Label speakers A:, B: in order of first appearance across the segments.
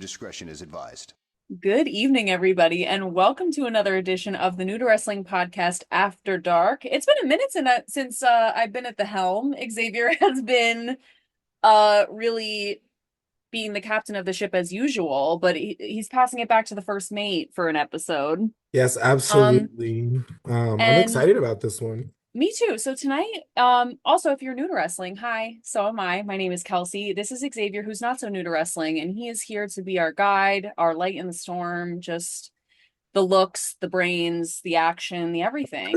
A: discretion is advised.
B: Good evening, everybody, and welcome to another edition of the New to Wrestling podcast After Dark. It's been a minute since I've been at the helm. Xavier has been really being the captain of the ship as usual, but he's passing it back to the first mate for an episode.
C: Yes,
B: Um,
C: absolutely. I'm
B: and
C: excited about this one.
B: Me too. So tonight, also if you're new to wrestling, hi, so am I. My name is Kelsey. This is Xavier, who's not so new to wrestling, and he is here to be our guide, our light in the storm, just the looks, the brains, the action, the everything.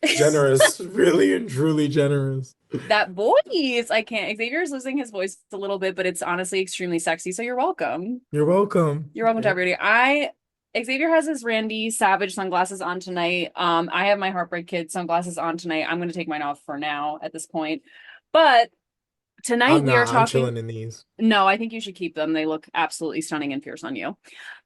C: Generous, really and truly generous.
B: That voice, I can't. Xavier's losing his voice a little bit, but it's honestly extremely sexy. So you're welcome.
C: You're welcome.
B: You're welcome to everybody. Xavier has his Randy Savage sunglasses on tonight. I have my Heartbreak Kid sunglasses on tonight. I'm going to take mine off for now at this point. But tonight we are
C: I'm
B: talking.
C: chilling in these.
B: No, I think you should keep them. They look absolutely stunning and fierce on you.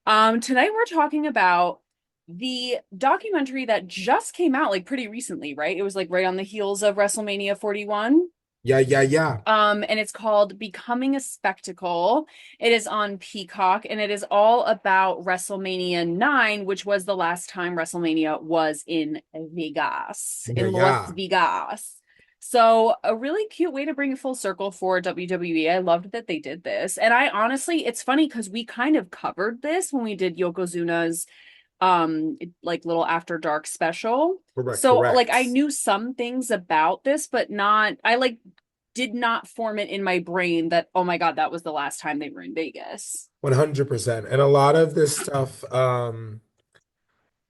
B: Tonight we're talking about the documentary that just came out like pretty recently, right? It was like right on the heels of WrestleMania 41.
C: Yeah.
B: And it's called Becoming a Spectacle. It is on Peacock, and it is all about WrestleMania IX, which was the last time WrestleMania was in Vegas, in Las Vegas. So a really cute way to bring it full circle for WWE. I loved that they did this. And I honestly, it's funny because we kind of covered this when we did Yokozuna's like little After Dark special.
C: Correct.
B: Like I knew some things about this, but not I did not form it in my brain that, oh my God, that was the last time they were in Vegas.
C: 100%. And a lot of this stuff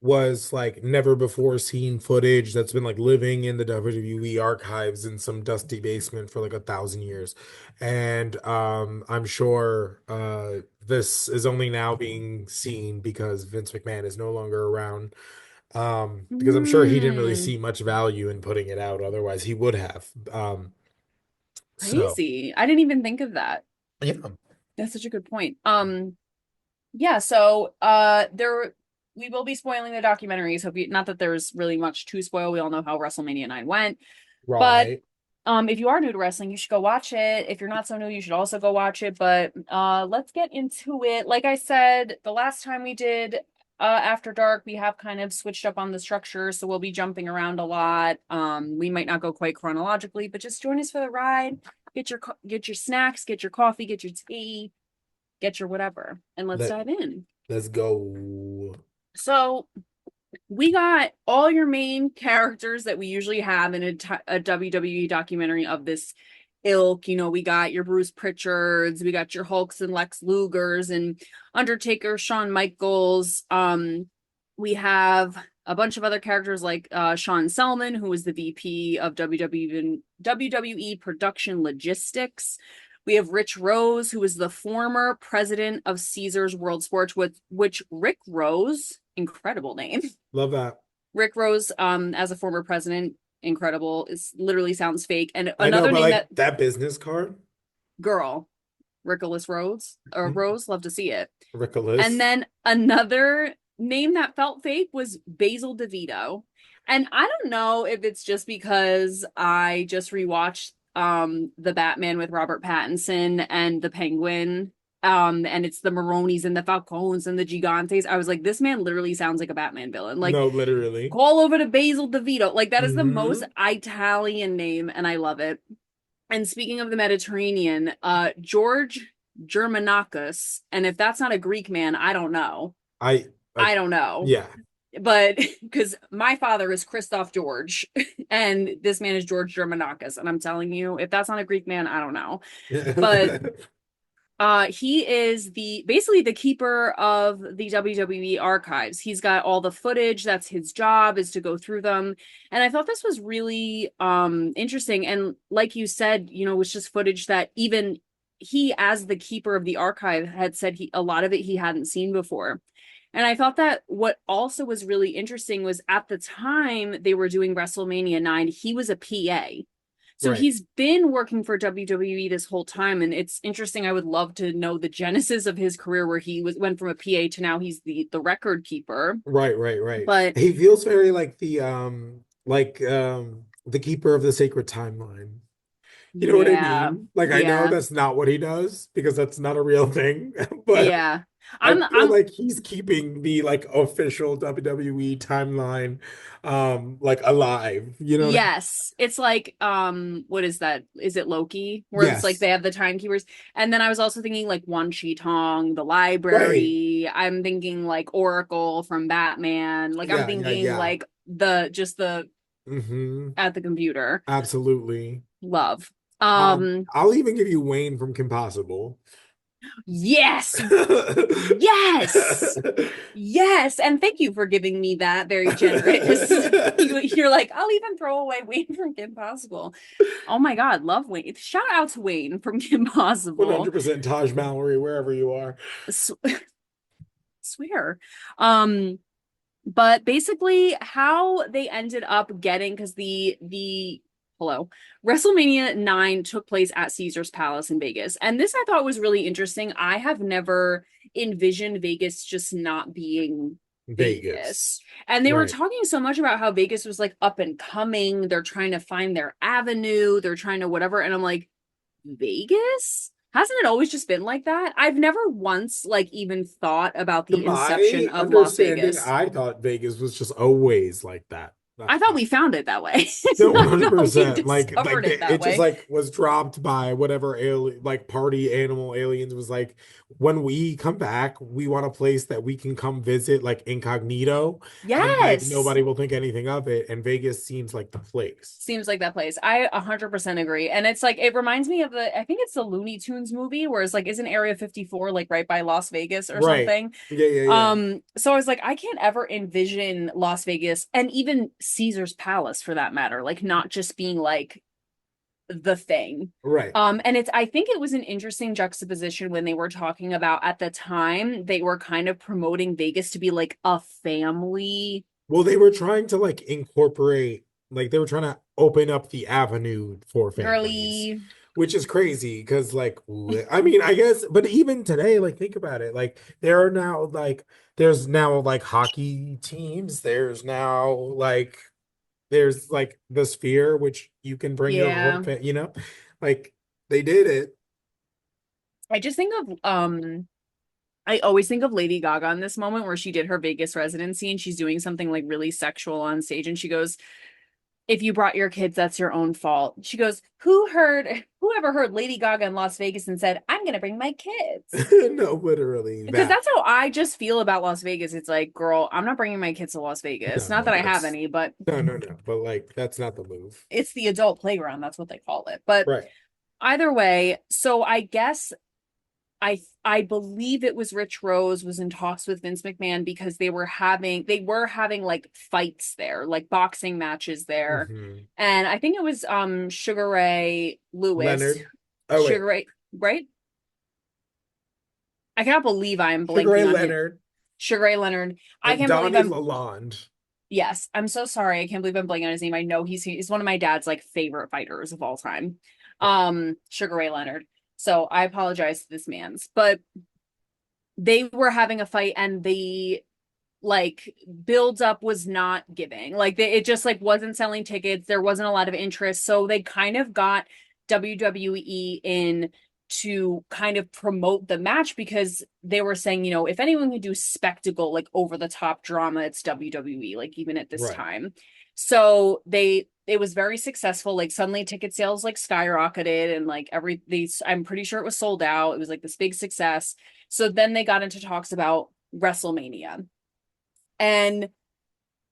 C: was like never before seen footage that's been like living in the WWE archives in some dusty basement for like 1,000 years. And I'm sure this is only now being seen because Vince McMahon is no longer around. Because I'm sure he didn't really see much value in putting it out, otherwise he would have.
B: Crazy. I didn't even think of that.
C: Yeah.
B: That's such a good point. Yeah, so we will be spoiling the documentaries. Not that there's really much to spoil. We all know how WrestleMania IX went.
C: Right.
B: But if you are new to wrestling, you should go watch it. If you're not so new, you should also go watch it. But let's get into it. Like I said, the last time we did After Dark, we have kind of switched up on the structure, so we'll be jumping around a lot. We might not go quite chronologically, but just join us for the ride. Get your snacks, get your coffee, get your tea, get your whatever, and let's dive in.
C: Let's go.
B: So we got all your main characters that we usually have in a WWE documentary of this ilk. You know, we got your Bruce Pritchards, we got your Hulks and Lex Lugers and Undertaker, Shawn Michaels. We have a bunch of other characters like Sean Selman, who was the VP of WWE Production Logistics. We have Rich Rose, who is the former president of Caesars World Sports, which Rick Rose, incredible name.
C: Love that.
B: Rick Rose, as a former president, incredible. It literally sounds fake. And
C: I
B: another
C: know, but
B: name
C: like that business card,
B: girl, Rickolas Rhodes or Rose, love to see it.
C: Rickolas.
B: And then another name that felt fake was Basil DeVito. And I don't know if it's just because I just rewatched the Batman with Robert Pattinson and the Penguin. And it's the Maronis and the Falcons and the Gigantes. I was like, this man literally sounds like a Batman villain. Like,
C: no, literally.
B: Call over to Basil DeVito. Like, that is the most Italian name, and I love it. And speaking of the Mediterranean, George Germanakis, and if that's not a Greek man, I don't know. I don't know.
C: Yeah.
B: But because my father is Christoph George, and this man is George Germanakis, and I'm telling you, if that's not a Greek man, I don't know. But he is basically the keeper of the WWE archives. He's got all the footage. That's his job, is to go through them. And I thought this was really interesting. And like you said, you know, it was just footage that even he, as the keeper of the archive, had said a lot of it he hadn't seen before. And I thought that what also was really interesting was at the time they were doing WrestleMania IX, he was a PA. So right. He's been working for WWE this whole time. And it's interesting. I would love to know the genesis of his career, where he went from a PA to now he's the record keeper.
C: Right.
B: But
C: he feels very like the keeper of the sacred timeline. You know what I
B: Yeah.
C: mean? Like, I know
B: Yeah.
C: that's not what he does because that's not a real thing, but
B: Yeah.
C: I feel
B: I'm
C: like he's keeping the like official WWE timeline like alive. You know what I mean?
B: Yes. It's like what is that? Is it Loki? Where it's like
C: Yes.
B: they have the timekeepers. And then I was also thinking like One Chi Tong, the
C: Right.
B: library. I'm thinking like Oracle from Batman. Like I'm
C: Yeah, yeah,
B: thinking
C: yeah.
B: like the
C: Hmm.
B: at the computer.
C: Absolutely.
B: Love. Um
C: I'll even give you Wayne from Kim Possible.
B: yes. Yes. Yes, and thank you for giving me that. Very generous. You're like, I'll even throw away Wayne from Kim Possible. Oh my God, love Wayne. Shout out to Wayne from Kim Possible.
C: 100% Taj Mallory, wherever you are.
B: S- Swear. Um, but basically how they ended up getting because the hello WrestleMania 9 took place at Caesar's Palace in Vegas. And this I thought was really interesting. I have never envisioned Vegas just not being
C: Vegas.
B: Vegas. And they were
C: Right.
B: talking so much about how Vegas was like up and coming. They're trying to find their avenue. They're trying to whatever. And I'm like, Vegas? Hasn't it always just been like that? I've never once like even thought about
C: To
B: the inception
C: my
B: of Las
C: understanding,
B: Vegas.
C: I thought Vegas was just always like that.
B: I thought we found it that way.
C: No,
B: I thought we
C: 100%. Like
B: discovered it that
C: it just
B: way.
C: like was dropped by whatever alien, like party animal aliens was like, when we come back, we want a place that we can come visit like incognito and like
B: Yes.
C: nobody will think anything of it. And Vegas seems like the place.
B: Seems like that place. I 100% agree. And it's like it reminds me of I think it's the Looney Tunes movie where it's like isn't Area 54 like right by Las Vegas or
C: Right.
B: something?
C: Yeah, yeah, yeah.
B: So I was like I can't ever envision Las Vegas and even Caesar's Palace for that matter, like not just being like the thing.
C: Right.
B: And it's I think it was an interesting juxtaposition when they were talking about at the time they were kind of promoting Vegas to be like a family
C: Well, they were trying to like incorporate, like they were trying to open up the avenue for families,
B: girly.
C: which is crazy because, like, I mean, I guess, but even today, like, think about it. Like, there's now like hockey teams. There's like the Sphere, which you can bring your whole,
B: Yeah.
C: like they did it.
B: I just think of I always think of Lady Gaga in this moment where she did her Vegas residency and she's doing something like really sexual on stage and she goes, if you brought your kids, that's your own fault. She goes, whoever heard Lady Gaga in Las Vegas and said, I'm gonna bring my kids.
C: No, literally
B: Because
C: that.
B: that's how I just feel about Las Vegas. It's like, girl, I'm not bringing my kids to Las Vegas.
C: No,
B: Not
C: no,
B: that I have
C: that's
B: any, but
C: no, no, no. But like, that's not the move.
B: it's the adult playground. That's what they call it. But
C: Right.
B: either way, so I guess I believe it was Rich Rose was in talks with Vince McMahon because they were having like fights there, like boxing matches there.
C: Hmm.
B: And I think it was Sugar Ray Lewis,
C: Leonard. Oh wait,
B: Sugar Ray, right? I cannot believe I am
C: Sugar Ray
B: blanking on him.
C: Leonard
B: Sugar Ray Leonard. I
C: and
B: can't believe
C: Donnie
B: I'm
C: Lalonde.
B: yes, I'm so sorry. I can't believe I'm blanking on his name. I know he's one of my dad's like favorite fighters of all time. Sugar Ray Leonard. So I apologize to this man's, but they were having a fight and the like build up was not giving. Like it just like wasn't selling tickets. There wasn't a lot of interest. So they kind of got WWE in to kind of promote the match because they were saying, if anyone can do spectacle, like over the top drama, it's WWE, like even at this
C: Right.
B: time. So it was very successful. Like suddenly ticket sales like skyrocketed and like these I'm pretty sure it was sold out. It was like this big success. So then they got into talks about WrestleMania. And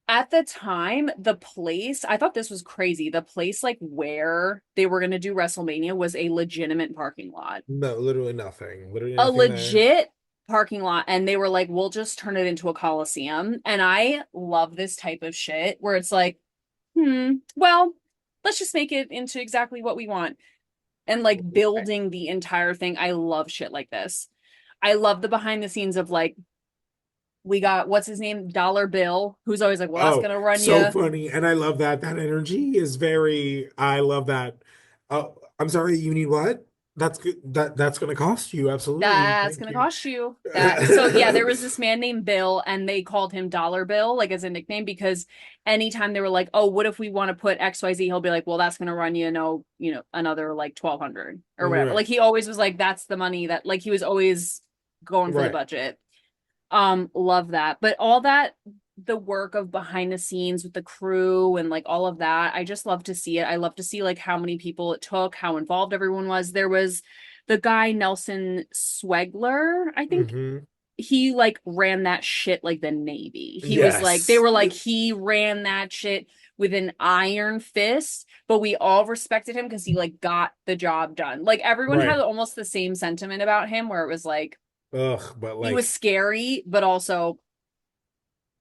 B: at the time, the place, I thought this was crazy. The place like where they were going to do WrestleMania was a legitimate parking lot.
C: No, literally nothing. Literally
B: A
C: nothing there.
B: legit parking lot and they were like, "We'll just turn it into a Coliseum." And I love this type of shit where it's like, well, let's just make it into exactly what we want. And like building the entire thing. I love shit like this. I love the behind the scenes of like we got what's his name, Dollar Bill, who's always like, "Well, that's
C: Oh,
B: gonna run
C: so
B: you."
C: funny. And I love that. That energy is very, I love that. Oh, I'm sorry, you need what? That's good. That's going to cost you. Absolutely.
B: That's
C: Thank
B: gonna
C: you.
B: cost you that. So yeah, there was this man named Bill, and they called him Dollar Bill, like as a nickname, because anytime they were like, "Oh, what if we want to put XYZ?" He'll be like, "Well, that's gonna run another like 1,200 or whatever." Like
C: Right.
B: he always was like, "That's the money that," like he was always going for the
C: Right.
B: budget. Love that. But all that, the work of behind the scenes with the crew and like all of that, I just love to see it. I love to see like how many people it took, how involved everyone was. There was the guy Nelson Swegler, I think
C: Hmm.
B: he like ran that shit like the Navy. He was like, they
C: Yes.
B: were like, he ran that shit with an iron fist, but we all respected him because he like got the job done. Like everyone had
C: Right.
B: almost the same sentiment about him where it was like
C: Ugh, but
B: he was
C: like
B: scary, but also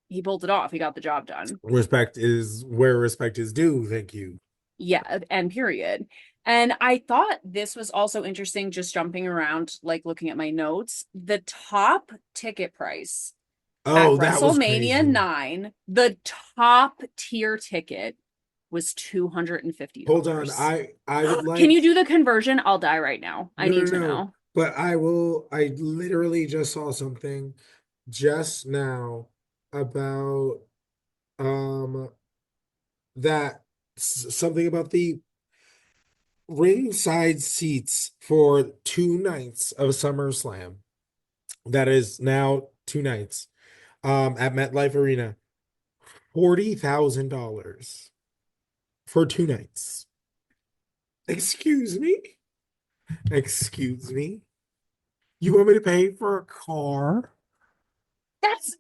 B: he pulled it off. He got the job done.
C: respect is where respect is due. Thank you.
B: Yeah, and period. And I thought this was also interesting, just jumping around, like looking at my notes. The top ticket price at
C: Oh, that was
B: WrestleMania
C: crazy.
B: 9, the top tier ticket was
C: Hold on.
B: $250.
C: I would
B: Can you
C: like
B: do the conversion? I'll die right now. I
C: no, no,
B: need to
C: no.
B: know.
C: But I will. I literally just saw something just now about um that something about the ringside seats for 2 nights of SummerSlam. That is now 2 nights at MetLife Arena. $40,000 for 2 nights. Excuse me? Excuse me? You want me to pay for a car?
B: That's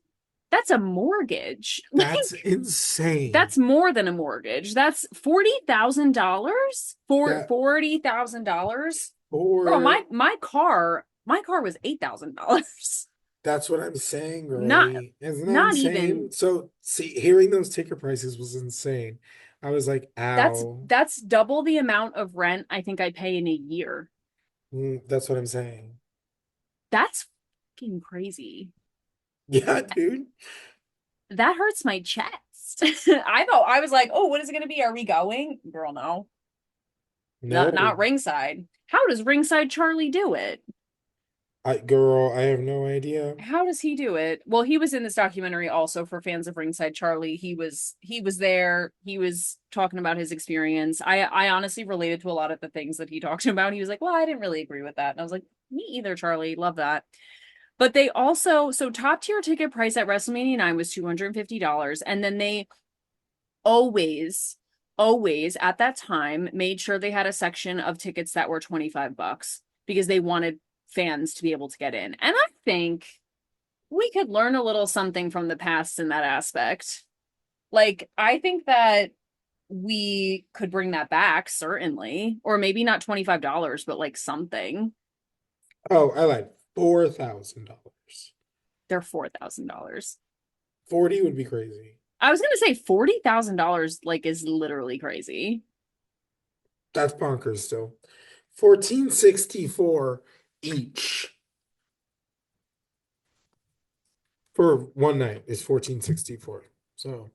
B: that's a mortgage.
C: That's
B: Like
C: insane.
B: that's more than a mortgage. That's $40,000 for
C: That
B: $40,000. Girl,
C: or
B: my car was $8,000.
C: that's what I'm saying,
B: Not
C: girly. Isn't that
B: not even
C: insane? So see, hearing those ticket prices was insane. I was like,
B: that's
C: ow.
B: that's double the amount of rent I think I pay in a year.
C: That's what I'm saying.
B: That's fucking crazy.
C: Yeah, dude.
B: That hurts my chest. I was like, oh, what is it gonna be? Are we going? Girl, no. Not
C: No.
B: ringside. How does ringside Charlie do it?
C: Girl, I have no idea.
B: How does he do it? Well, he was in this documentary also for fans of Ringside Charlie. He was there. He was talking about his experience. I honestly related to a lot of the things that he talked about. He was like, "Well, I didn't really agree with that." And I was like, "Me either, Charlie. Love that." But they also so top tier ticket price at WrestleMania 9 was $250, and then they always always at that time made sure they had a section of tickets that were $25 because they wanted fans to be able to get in. And I think we could learn a little something from the past in that aspect. Like, I think that we could bring that back, certainly. Or maybe not $25, but like something.
C: Oh, I lied. $4,000.
B: They're $4,000.
C: 40 would be crazy.
B: I was gonna say $40,000 like is literally crazy.
C: That's bonkers still. 1464 each for one night is 1464. So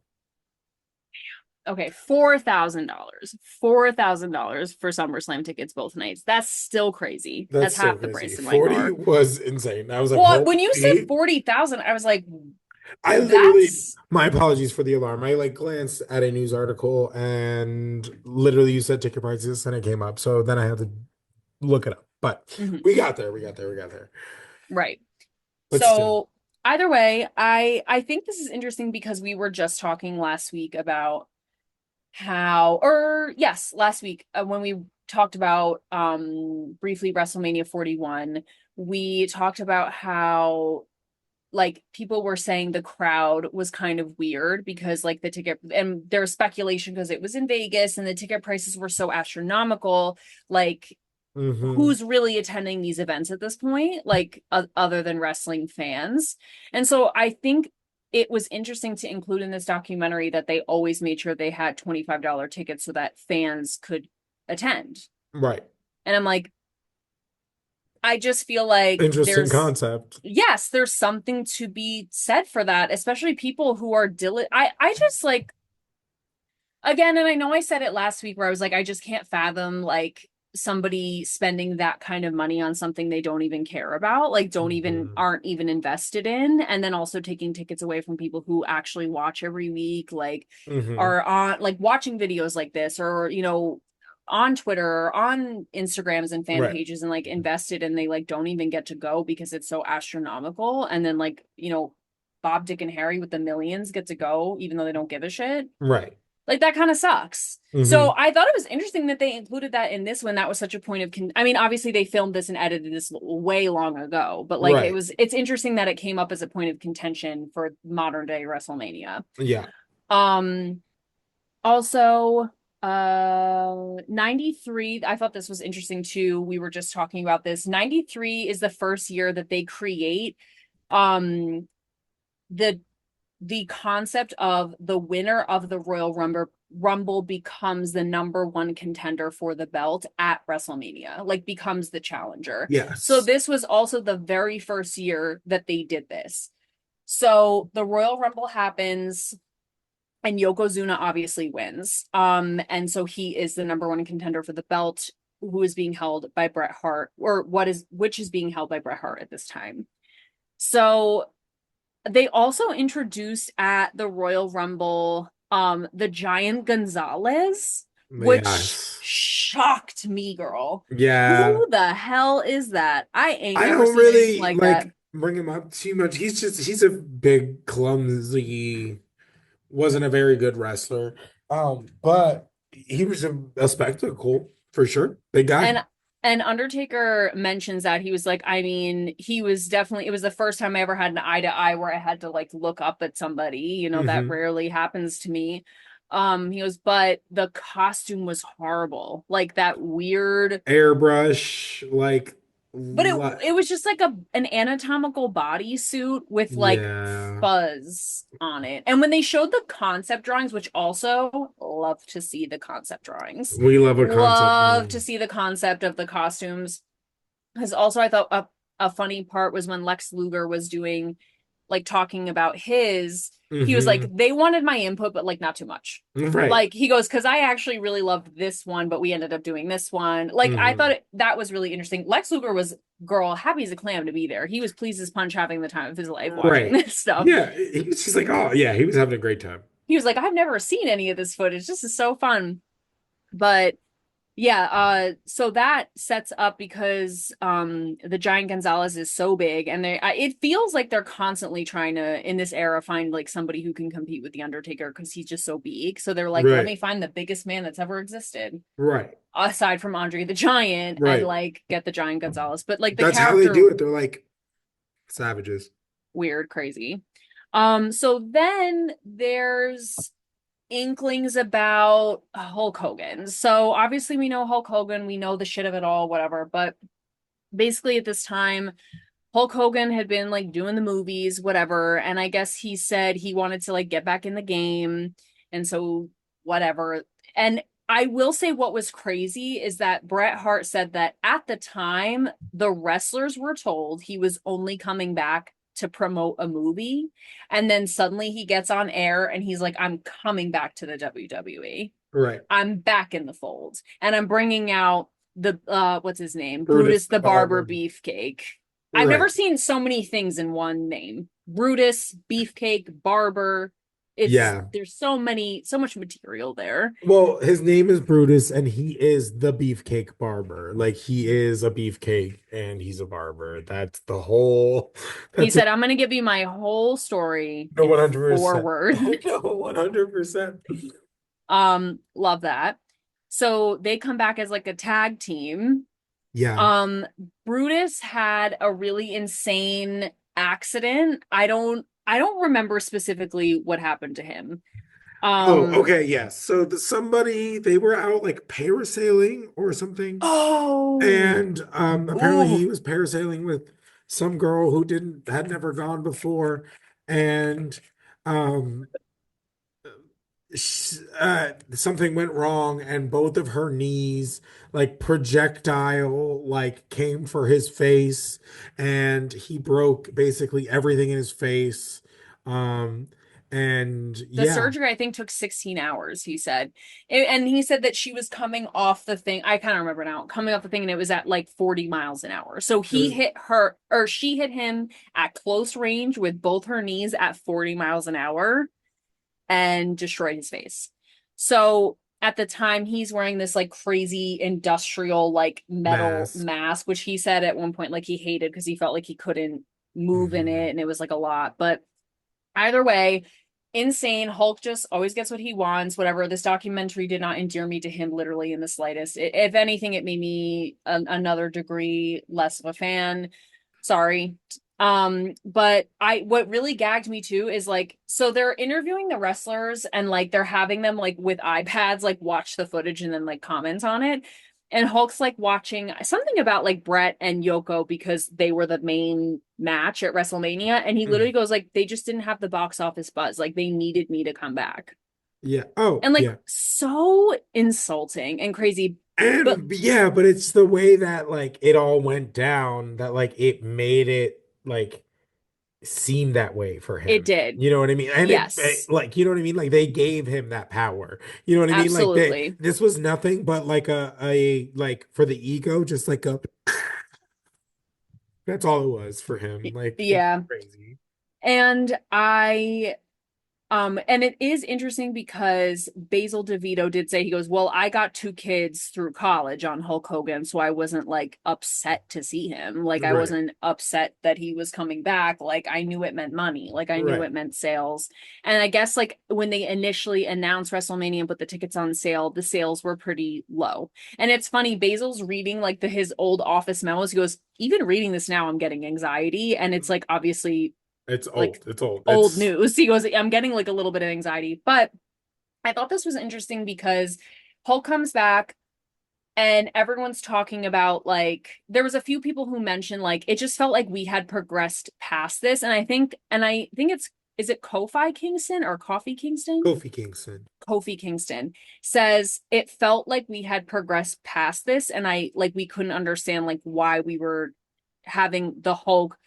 B: Okay, $4,000. $4,000 for SummerSlam tickets both nights. That's still crazy.
C: that's
B: That's
C: so
B: half the
C: crazy.
B: price in my
C: 40
B: car.
C: was insane. I was like,
B: Well, when you said
C: holy.
B: 40,000, I was like,
C: I literally,
B: that's
C: my apologies for the alarm. I like glanced at a news article and literally you said ticket prices and it came up. So then I had to look it up. But
B: mhm,
C: we got there. We got there. We got there.
B: right.
C: But still,
B: So either way, I think this is interesting because we were just talking last week about how, or yes, last week when we talked about briefly WrestleMania 41, we talked about how like people were saying the crowd was kind of weird because like the ticket and there was speculation because it was in Vegas and the ticket prices were so astronomical, like
C: hmm
B: who's really attending these events at this point, like other than wrestling fans. And so I think it was interesting to include in this documentary that they always made sure they had $25 tickets so that fans could attend.
C: Right.
B: And I'm like, I just feel like
C: Interesting concept.
B: there's something to be said for that, especially people who are I just like again, and I know I said it last week where I was like, I just can't fathom like somebody spending that kind of money on something they don't even care about, like don't even
C: Mhm.
B: aren't even invested in, and then also taking tickets away from people who actually watch every week, like
C: Mhm.
B: are on like watching videos like this, or on Twitter or on Instagrams and fan
C: Right.
B: pages, and like invested, and they like don't even get to go because it's so astronomical. And then like, Bob, Dick, and Harry with the millions get to go even though they don't give a shit.
C: Right.
B: Like that kind of sucks. So
C: Hmm.
B: I thought it was interesting that they included that in this one. That was such a point of I mean, obviously they filmed this and edited this way long ago, but like
C: Right.
B: it's interesting that it came up as a point of contention for modern day WrestleMania.
C: Yeah.
B: Um Also, 93, I thought this was interesting too. We were just talking about this. 93 is the first year that they create um the the concept of the winner of the Rumble becomes the number one contender for the belt at WrestleMania, like becomes the challenger. So
C: Yes.
B: this was also the very first year that they did this. So the Royal Rumble happens and Yokozuna obviously wins. And so he is the number one contender for the belt, who is being held by Bret Hart, or which is being held by Bret Hart at this time. So they also introduced at the Royal Rumble the giant Gonzalez, which
C: Yes.
B: shocked me, girl.
C: Yeah.
B: Who the hell is that? I ain't
C: I
B: never
C: don't
B: seen anything
C: really
B: like that.
C: like bring him up too much. He's a big, clumsy, wasn't a very good wrestler. But he was a spectacle for sure. Big guy.
B: And Undertaker mentions that he was like, I mean, he was definitely, it was the first time I ever had an eye to eye where I had to like look up at somebody, that
C: Hmm.
B: rarely happens to me. He goes, but the costume was horrible. Like that weird,
C: Airbrush,
B: but it
C: li-
B: it was just like an anatomical bodysuit with like
C: yeah.
B: fuzz on it. And when they showed the concept drawings, which also love to see the concept drawings,
C: We love a concept
B: love to
C: drawing.
B: see the concept of the costumes. Because also I thought a funny part was when Lex Luger was doing like talking about he was like,
C: Hmm.
B: they wanted my input, but like not too much.
C: Right.
B: Like he goes, because I actually really loved this one, but we ended up doing this one. Like I thought
C: Hmm.
B: that was really interesting. Lex Luger was girl happy as a clam to be there. He was pleased as punch having the time of his life watching
C: Right.
B: this stuff.
C: Yeah. He was just like, oh yeah, he was having a great time.
B: He was like, I've never seen any of this footage. This is so fun. But yeah, so that sets up because the Giant Gonzalez is so big, and it feels like they're constantly trying to in this era find like somebody who can compete with the Undertaker because he's just so big. So they're like, let
C: Right.
B: me find the biggest man that's ever existed
C: Right.
B: aside from Andre the Giant, and
C: Right.
B: like get the Giant Gonzalez. But like the
C: That's how they
B: character,
C: do it. They're like savages.
B: weird, crazy. So then there's inklings about Hulk Hogan. So obviously we know Hulk Hogan, we know the shit of it all, whatever. But basically at this time, Hulk Hogan had been like doing the movies, whatever. And I guess he said he wanted to like get back in the game. And so whatever. And I will say what was crazy is that Bret Hart said that at the time, the wrestlers were told he was only coming back to promote a movie. And then suddenly he gets on air and he's like, I'm coming back to the WWE.
C: Right.
B: I'm back in the fold. And I'm bringing out the what's his name?
C: Brutus
B: Brutus
C: the
B: the Barber
C: Barber.
B: Beefcake. I've never
C: Right.
B: seen so many things in one name. Brutus, Beefcake, Barber.
C: Yeah.
B: There's so much material there.
C: Well, his name is Brutus and he is the beefcake barber. Like he is a beefcake and he's a barber. That's the whole
B: He
C: that's it.
B: said, I'm gonna give you my whole story
C: No,
B: in
C: 100%.
B: 4 words.
C: No, 100%.
B: Love that. So they come back as like a tag team.
C: Yeah.
B: Um, Brutus had a really insane accident. I don't remember specifically what happened to him.
C: Oh,
B: Um,
C: okay, yes. So somebody they were out like parasailing or something.
B: oh,
C: And apparently
B: ooh,
C: he was parasailing with some girl who didn't had never gone before. And um something went wrong and both of her knees like projectile like came for his face and he broke basically everything in his face. um And
B: The
C: yeah,
B: surgery, I think, took 16 hours, he said. And he said that she was coming off the thing. I kind of remember now, coming off the thing, and it was at like 40 miles an hour. So
C: it
B: he
C: was
B: hit her, or she hit him at close range with both her knees at 40 miles an hour and destroyed his face. So at the time, he's wearing this like crazy industrial, like metal
C: mass.
B: mask, which he said at one point, like he hated because he felt like he couldn't move in
C: Hmm.
B: it and it was like a lot. But either way, insane. Hulk just always gets what he wants. Whatever. This documentary did not endear me to him literally in the slightest. If anything, it made me another degree less of a fan. Sorry. But what really gagged me too is like, so they're interviewing the wrestlers and like they're having them like with iPads like watch the footage and then like comment on it. And Hulk's like watching something about like Bret and Yoko because they were the main match at WrestleMania. And he literally goes like, they just didn't have the box office buzz. Like they needed me to come back.
C: Yeah. Oh,
B: And like
C: yeah.
B: so insulting and crazy. But
C: And yeah, but it's the way that like it all went down that like it made it like seem that way for
B: it
C: him.
B: did.
C: You know what I mean? And
B: Yes,
C: like, you know what I mean? Like they gave him that power. You know what I mean? Like
B: absolutely.
C: this was nothing but like a like for the ego, just like a that's all it was for him. Like it's
B: Yeah.
C: crazy.
B: And and it is interesting because Basil DeVito did say, he goes, well, I got two kids through college on Hulk Hogan, so I wasn't like upset to see him. Like I
C: Right.
B: wasn't upset that he was coming back. Like I knew it meant money. Like I knew
C: Right.
B: it meant sales. And I guess like when they initially announced WrestleMania and put the tickets on sale, the sales were pretty low. And it's funny, Basil's reading like his old office memos. He goes, even reading this now, I'm getting anxiety. And it's like obviously
C: It's
B: like
C: old. It's old.
B: old
C: It's
B: news. He goes, I'm getting like a little bit of anxiety. But I thought this was interesting because Hulk comes back and everyone's talking about like there was a few people who mentioned like it just felt like we had progressed past this. And I think it's is it Kofi Kingston or Coffee Kingston?
C: Kofi Kingston.
B: Kofi Kingston says it felt like we had progressed past this and I like we couldn't understand like why we were having the Hulk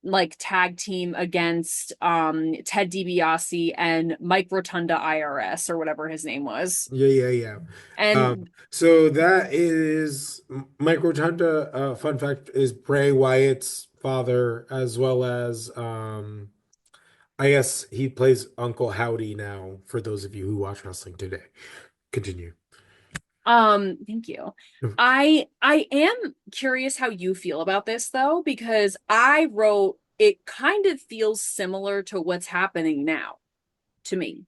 B: like tag team against Ted DiBiase and Mike Rotunda IRS or whatever his name was.
C: Yeah, yeah, yeah.
B: And
C: So that is Mike Rotunda, fun fact, is Bray Wyatt's father, as well as I guess he plays Uncle Howdy now, for those of you who watch wrestling today. Continue.
B: thank you. I am curious how you feel about this though because I wrote it kind of feels similar to what's happening now to me.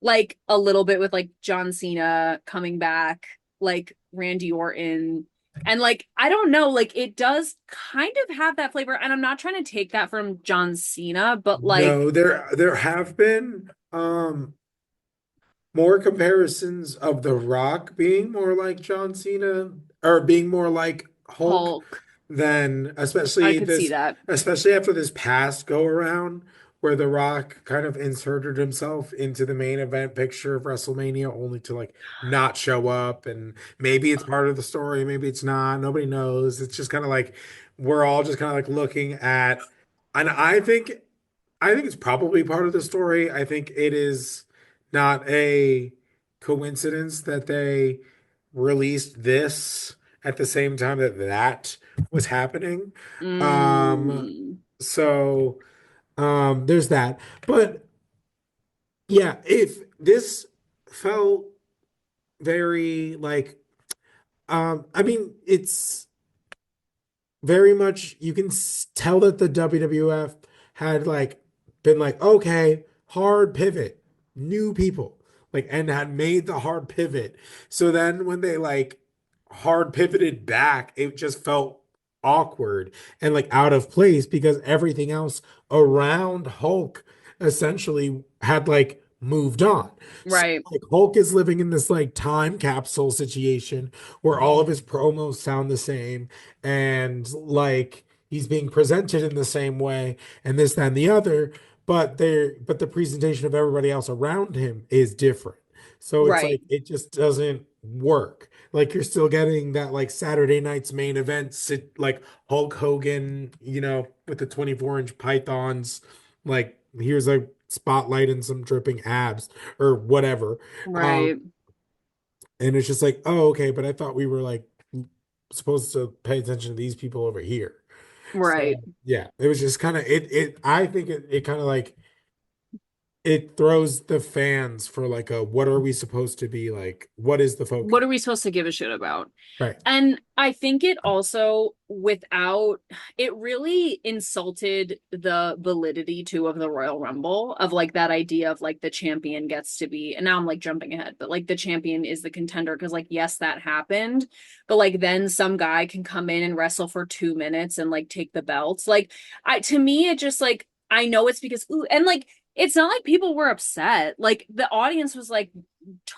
B: Like a little bit with like John Cena coming back, like Randy Orton. And like, I don't know, like it does kind of have that flavor. And I'm not trying to take that from John Cena, but like
C: No, there have been more comparisons of The Rock being more like John Cena or being more like Hulk
B: Hulk,
C: than
B: I could see that.
C: especially after this past go around where The Rock kind of inserted himself into the main event picture of WrestleMania only to like not show up, and maybe it's part of the story, maybe it's not, nobody knows. It's just kind of like we're all just kind of like looking at, and I think it's probably part of the story. I think it is not a coincidence that they released this at the same time that that was happening. Um,
B: Mm,
C: so there's that. But yeah, if this felt very like I mean, it's very much you can tell that the WWF had like been like, okay, hard pivot, new people, like, and had made the hard pivot. So then when they like hard pivoted back, it just felt awkward and like out of place because everything else around Hulk essentially had like moved on. So
B: right,
C: like Hulk is living in this like time capsule situation where all of his promos sound the same and like he's being presented in the same way and this, that, and the other, but the presentation of everybody else around him is different. So it's
B: right,
C: like it just doesn't work. Like you're still getting that like Saturday night's main event sit like Hulk Hogan, you know, with the 24-inch pythons. Like here's a spotlight and some dripping abs or whatever. Um,
B: Right.
C: and it's just like, oh, okay, but I thought we were like supposed to pay attention to these people over here. So
B: Right.
C: yeah, it was just kind of it I think it kind of like it throws the fans for like a what are we supposed to be like? What is the
B: What
C: focus?
B: are we supposed to give a shit about?
C: Right.
B: And I think it also, without, it really insulted the validity too of the Royal Rumble, of like that idea of like the champion gets to be, and now I'm like jumping ahead, but like the champion is the contender. Cause like, yes, that happened, but like then some guy can come in and wrestle for 2 minutes and like take the belts. Like, to me, it just like, I know it's because, ooh, and like, it's not like people were upset. Like the audience was like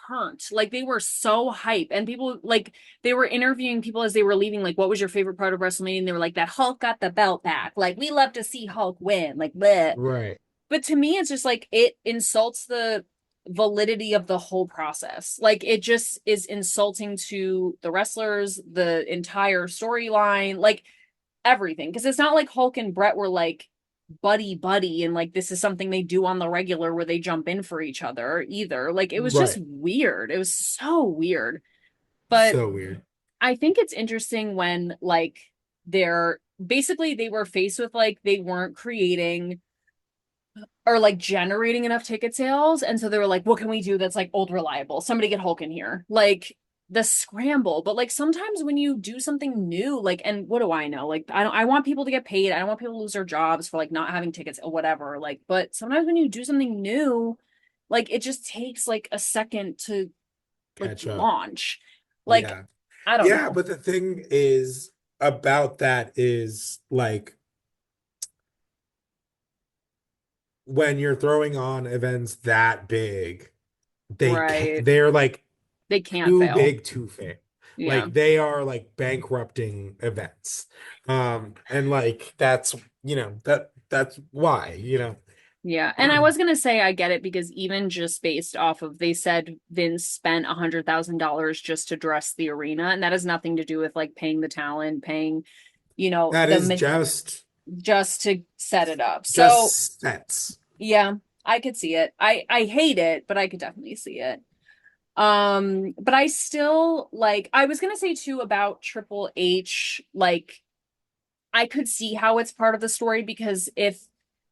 B: turned. Like they were so hype. And people like they were interviewing people as they were leaving, like, what was your favorite part of WrestleMania? And they were like, that Hulk got the belt back. Like, we love to see Hulk win. Like, bleh.
C: Right.
B: But to me, it's just like it insults the validity of the whole process. Like it just is insulting to the wrestlers, the entire storyline, like everything. Because it's not like Hulk and Bret were like buddy buddy and like this is something they do on the regular where they jump in for each other either. Like it was just
C: Right.
B: weird. It was so weird. But
C: So weird.
B: I think it's interesting when like they're basically they were faced with like they weren't creating or like generating enough ticket sales. And so they were like, what can we do that's like old reliable? Somebody get Hulk in here. Like the scramble. But like sometimes when you do something new, like, and what do I know? Like I want people to get paid. I don't want people to lose their jobs for like not having tickets or whatever. Like, but sometimes when you do something new, like it just takes like a second to like
C: Catch up.
B: launch. Like,
C: Yeah.
B: I don't
C: Yeah,
B: know.
C: but the thing is about that is like when you're throwing on events that big,
B: Right.
C: they're like
B: They can't
C: too
B: fail.
C: big to fail.
B: Yeah.
C: Like they are like bankrupting events. And like that's that's why,
B: Yeah. And I was gonna say I get it because even just based off of they said Vince spent $100,000 just to dress the arena, and that has nothing to do with like paying the talent, paying,
C: that is
B: just to set it up. So
C: just sets.
B: yeah, I could see it. I hate it, but I could definitely see it. But I still like I was gonna say too about Triple H, like I could see how it's part of the story because if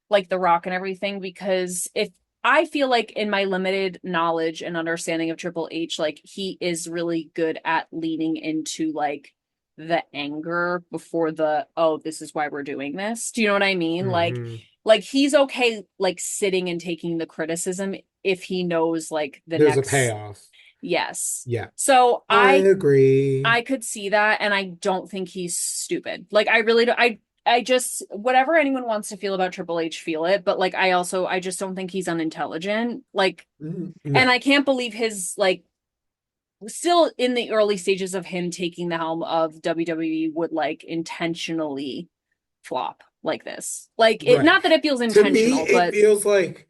B: like The Rock and everything, because if I feel like in my limited knowledge and understanding of Triple H, like he is really good at leaning into like the anger before the, oh, this is why we're doing this. Do you know what I mean?
C: Hmm.
B: Like he's okay like sitting and taking the criticism if he knows like the
C: There's a
B: next,
C: payoff.
B: yes.
C: Yeah,
B: So
C: I agree.
B: I could see that, and I don't think he's stupid. Like I really do. I just whatever anyone wants to feel about Triple H, feel it. But like I just don't think he's unintelligent. Like, and
C: No,
B: I can't believe his like still in the early stages of him taking the helm of WWE would like intentionally flop like this. Like it,
C: right.
B: not that it feels
C: To me,
B: intentional,
C: it
B: but
C: feels like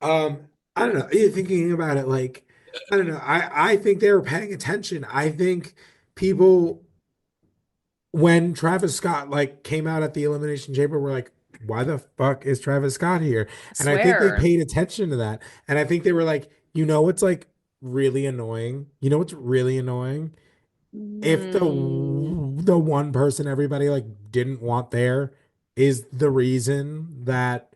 C: I don't know. Thinking about it, like I don't know. I think they were paying attention. I think people when Travis Scott like came out at the Elimination Chamber were like, why the fuck is Travis Scott here?
B: I
C: And I think they
B: swear.
C: paid attention to that. And I think they were like, what's like really annoying? You know what's really annoying? If
B: Mm,
C: the one person everybody like didn't want there is the reason that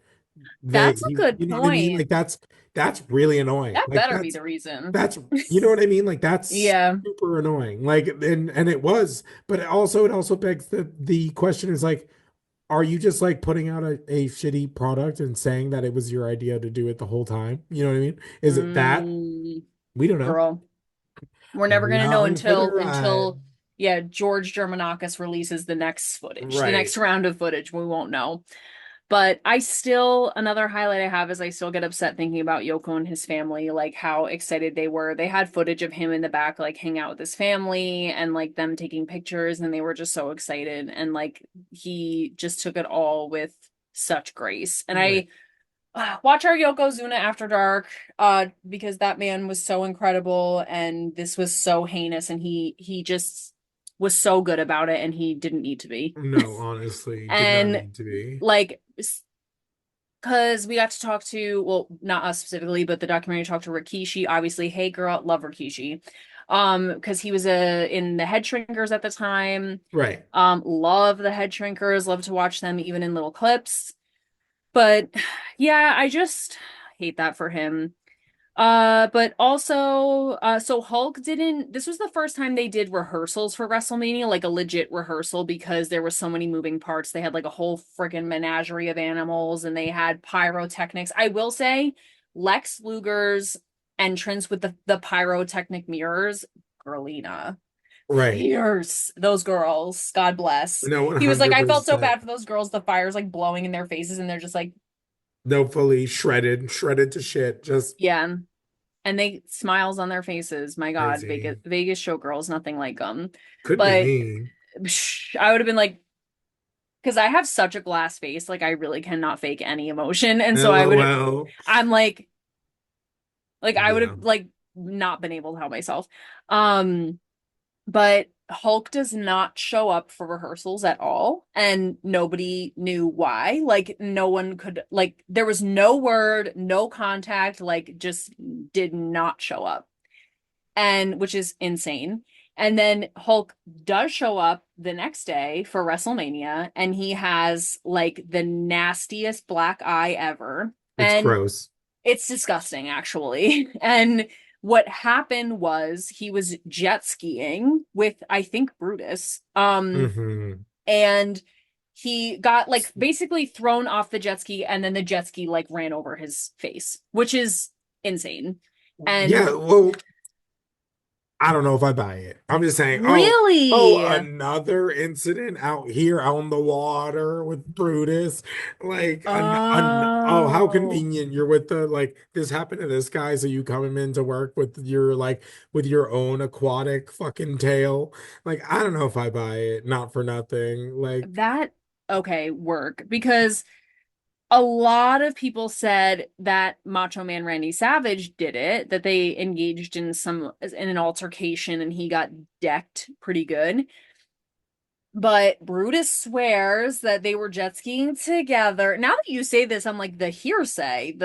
B: that's a good
C: you know what I mean?
B: point.
C: Like that's really annoying.
B: That
C: Like
B: better be the reason.
C: that's you know what I mean? Like that's
B: Yeah.
C: super annoying. Like and it was, but it also begs the question is like, are you just like putting out a shitty product and saying that it was your idea to do it the whole time? You know what I mean? Is it that?
B: Mm,
C: We don't know.
B: girl. We're never gonna know
C: Along for the
B: until
C: ride.
B: yeah, George Germanakis releases the next footage, the
C: Right.
B: next round of footage. We won't know. But I still, another highlight I have is I still get upset thinking about Yoko and his family, like how excited they were. They had footage of him in the back, like hang out with his family and like them taking pictures, and they were just so excited. And like he just took it all with such grace. And
C: Right.
B: I watch our Yokozuna After Dark, because that man was so incredible and this was so heinous, and he just was so good about it, and he didn't need to be.
C: No, honestly, did not
B: And
C: need to be.
B: like because we got to talk to, well, not us specifically, but the documentary talked to Rikishi. Obviously, hey girl, love Rikishi. Because he was in the head shrinkers at the time.
C: Right.
B: Love the head shrinkers, love to watch them even in little clips. But yeah, I just hate that for him. But also, so Hulk didn't, this was the first time they did rehearsals for WrestleMania, like a legit rehearsal, because there were so many moving parts. They had like a whole freaking menagerie of animals and they had pyrotechnics. I will say, Lex Luger's entrance with the pyrotechnic mirrors, Girlina.
C: Right.
B: Fierce. Those girls. God bless.
C: No,
B: He was like, I felt so
C: 100%.
B: bad for those girls. The fire's like blowing in their faces and they're just like,
C: No, fully shredded to shit. Just
B: yeah. And they smiles on their faces. My God,
C: crazy.
B: Vegas showgirls, nothing like them.
C: Could be
B: But
C: me.
B: I would have been like, because I have such a glass face, like I really cannot fake any emotion, and so
C: LOL.
B: I'm like I would
C: Yeah.
B: have like not been able to help myself. Um, but Hulk does not show up for rehearsals at all, and nobody knew why. Like no one could like there was no word, no contact, like just did not show up. And which is insane. And then Hulk does show up the next day for WrestleMania, and he has like the nastiest black eye ever.
C: It's
B: And
C: gross.
B: it's disgusting, actually. And what happened was he was jet skiing with, I think, Brutus.
C: Hmm.
B: And he got like basically thrown off the jet ski, and then the jet ski like ran over his face, which is insane. And
C: Yeah, well, I don't know if I buy it. I'm just saying,
B: really,
C: another incident out here on the water with Brutus. Like, oh, how
B: oh,
C: convenient. You're with the, like, this happened to this guy, so you come him into work with your, like, with your own aquatic fucking tail. Like, I don't know if I buy it. Not for nothing. Like,
B: that okay, work because a lot of people said that Macho Man Randy Savage did it, that they engaged in an altercation and he got decked pretty good. But Brutus swears that they were jet skiing together. Now that you say this, I'm like the hearsay,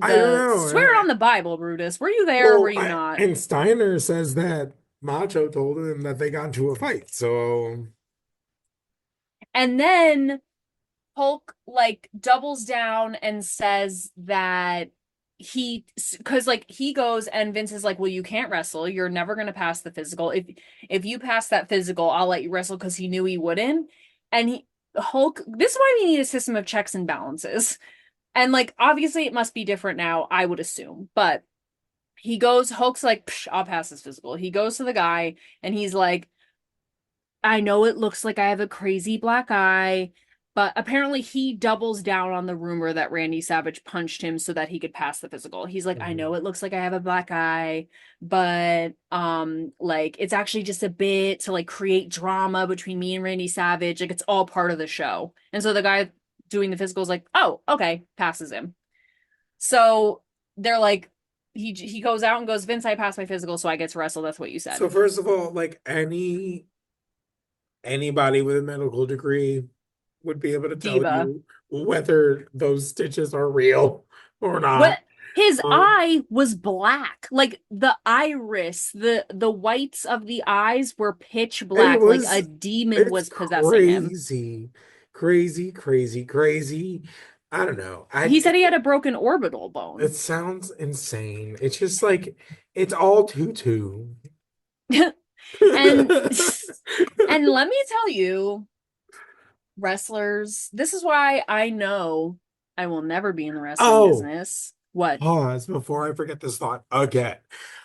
C: I don't
B: the swear it
C: know.
B: on the Bible, Brutus. Were you there or were
C: Well,
B: you not?
C: and Steiner says that Macho told him that they got into a fight. So,
B: And then Hulk like doubles down and says that because like he goes and Vince is like, well, you can't wrestle. You're never gonna pass the physical. If you pass that physical, I'll let you wrestle because he knew he wouldn't. And Hulk, this is why we need a system of checks and balances. And like obviously it must be different now, I would assume. But Hulk's like, Psh, I'll pass this physical. He goes to the guy and he's like, I know it looks like I have a crazy black eye, but apparently he doubles down on the rumor that Randy Savage punched him so that he could pass the physical. He's like, I
C: mhm.
B: know it looks like I have a black eye, but like it's actually just a bit to like create drama between me and Randy Savage. Like it's all part of the show. And so the guy doing the physical is like, "Oh, okay," passes him. So they're like he goes out and goes, "Vince, I passed my physical, so I get to wrestle." That's what you
C: So
B: said.
C: first of all, like anybody with a medical degree would be able to tell
B: Diva.
C: you whether those stitches are real or
B: What
C: not.
B: his
C: Um,
B: eye was black. Like the iris, the whites of the eyes were pitch
C: it
B: black, like a
C: was
B: demon
C: it's
B: was possessing him.
C: crazy, crazy, crazy, crazy. I don't know.
B: He said he had a broken orbital
C: It
B: bone.
C: sounds insane. It's just like it's all tutu.
B: And and let me tell you, wrestlers, this is why I know I will never be in the wrestling
C: Oh,
B: business. What?
C: pause before I forget this thought again.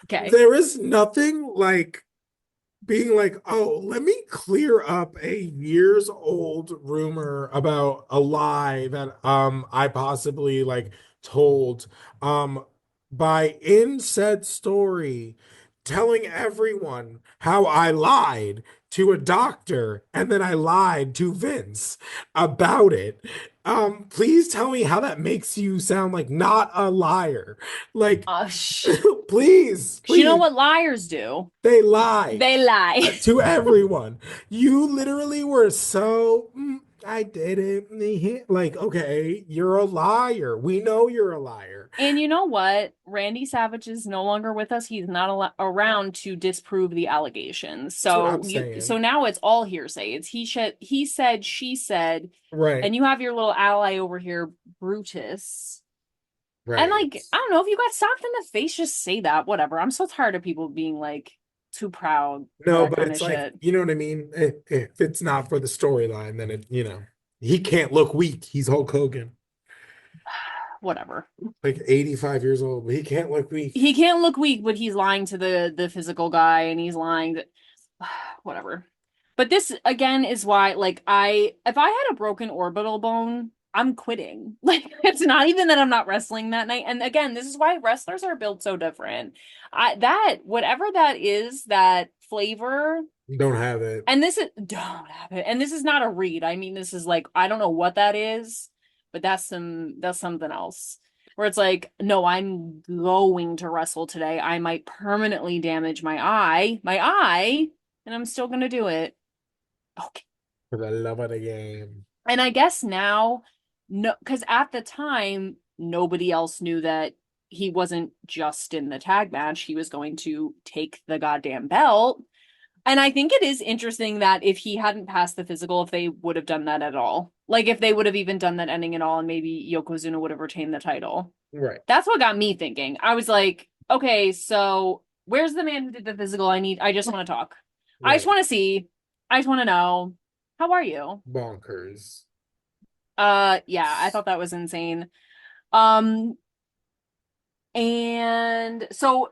B: Okay.
C: There is nothing like being like, oh, let me clear up a years old rumor about a lie that I possibly like told by in said story telling everyone how I lied to a doctor and then I lied to Vince about it. Please tell me how that makes you sound like not a liar. Like,
B: Sh
C: please,
B: you know
C: please.
B: what liars do?
C: They lied
B: They lie.
C: to everyone. You literally were so I didn't. Like, okay, you're a liar. We know you're a liar.
B: And you know what? Randy Savage is no longer with us. He's not around to disprove the allegations.
C: That's what I'm
B: So
C: saying.
B: now it's all hearsay. It's he said, she said,
C: Right,
B: and you have your little ally over here, Brutus. And
C: right.
B: like, I don't know if you got socked in the face, just say that. Whatever. I'm so tired of people being like too proud for
C: No,
B: that
C: but
B: kind
C: it's
B: of
C: like,
B: shit.
C: you know what I mean? If it's not for the storyline, then he can't look weak. He's Hulk Hogan,
B: Whatever.
C: like 85 years old, but he can't look weak.
B: He can't look weak, but he's lying to the physical guy, and he's lying to whatever. But this again is why, like, if I had a broken orbital bone, I'm quitting. Like, it's not even that I'm not wrestling that night. And again, this is why wrestlers are built so different. That whatever that is, that flavor,
C: Don't have it.
B: and this is don't have it. And this is not a read. I mean, this is like I don't know what that is, but that's something else. Where it's like, no, I'm going to wrestle today. I might permanently damage my eye, and I'm still gonna do it. Okay.
C: For the love of the game.
B: And I guess now, no, because at the time, nobody else knew that he wasn't just in the tag match. He was going to take the goddamn belt. And I think it is interesting that if he hadn't passed the physical, if they would have done that at all. Like if they would have even done that ending at all, and maybe Yokozuna would have retained the title.
C: Right.
B: That's what got me thinking. I was like, okay, so where's the man who did the physical? I just want to talk. I just
C: Right.
B: want to see. I just want to know. How are you?
C: Bonkers.
B: Yeah, I thought that was insane. Um, and so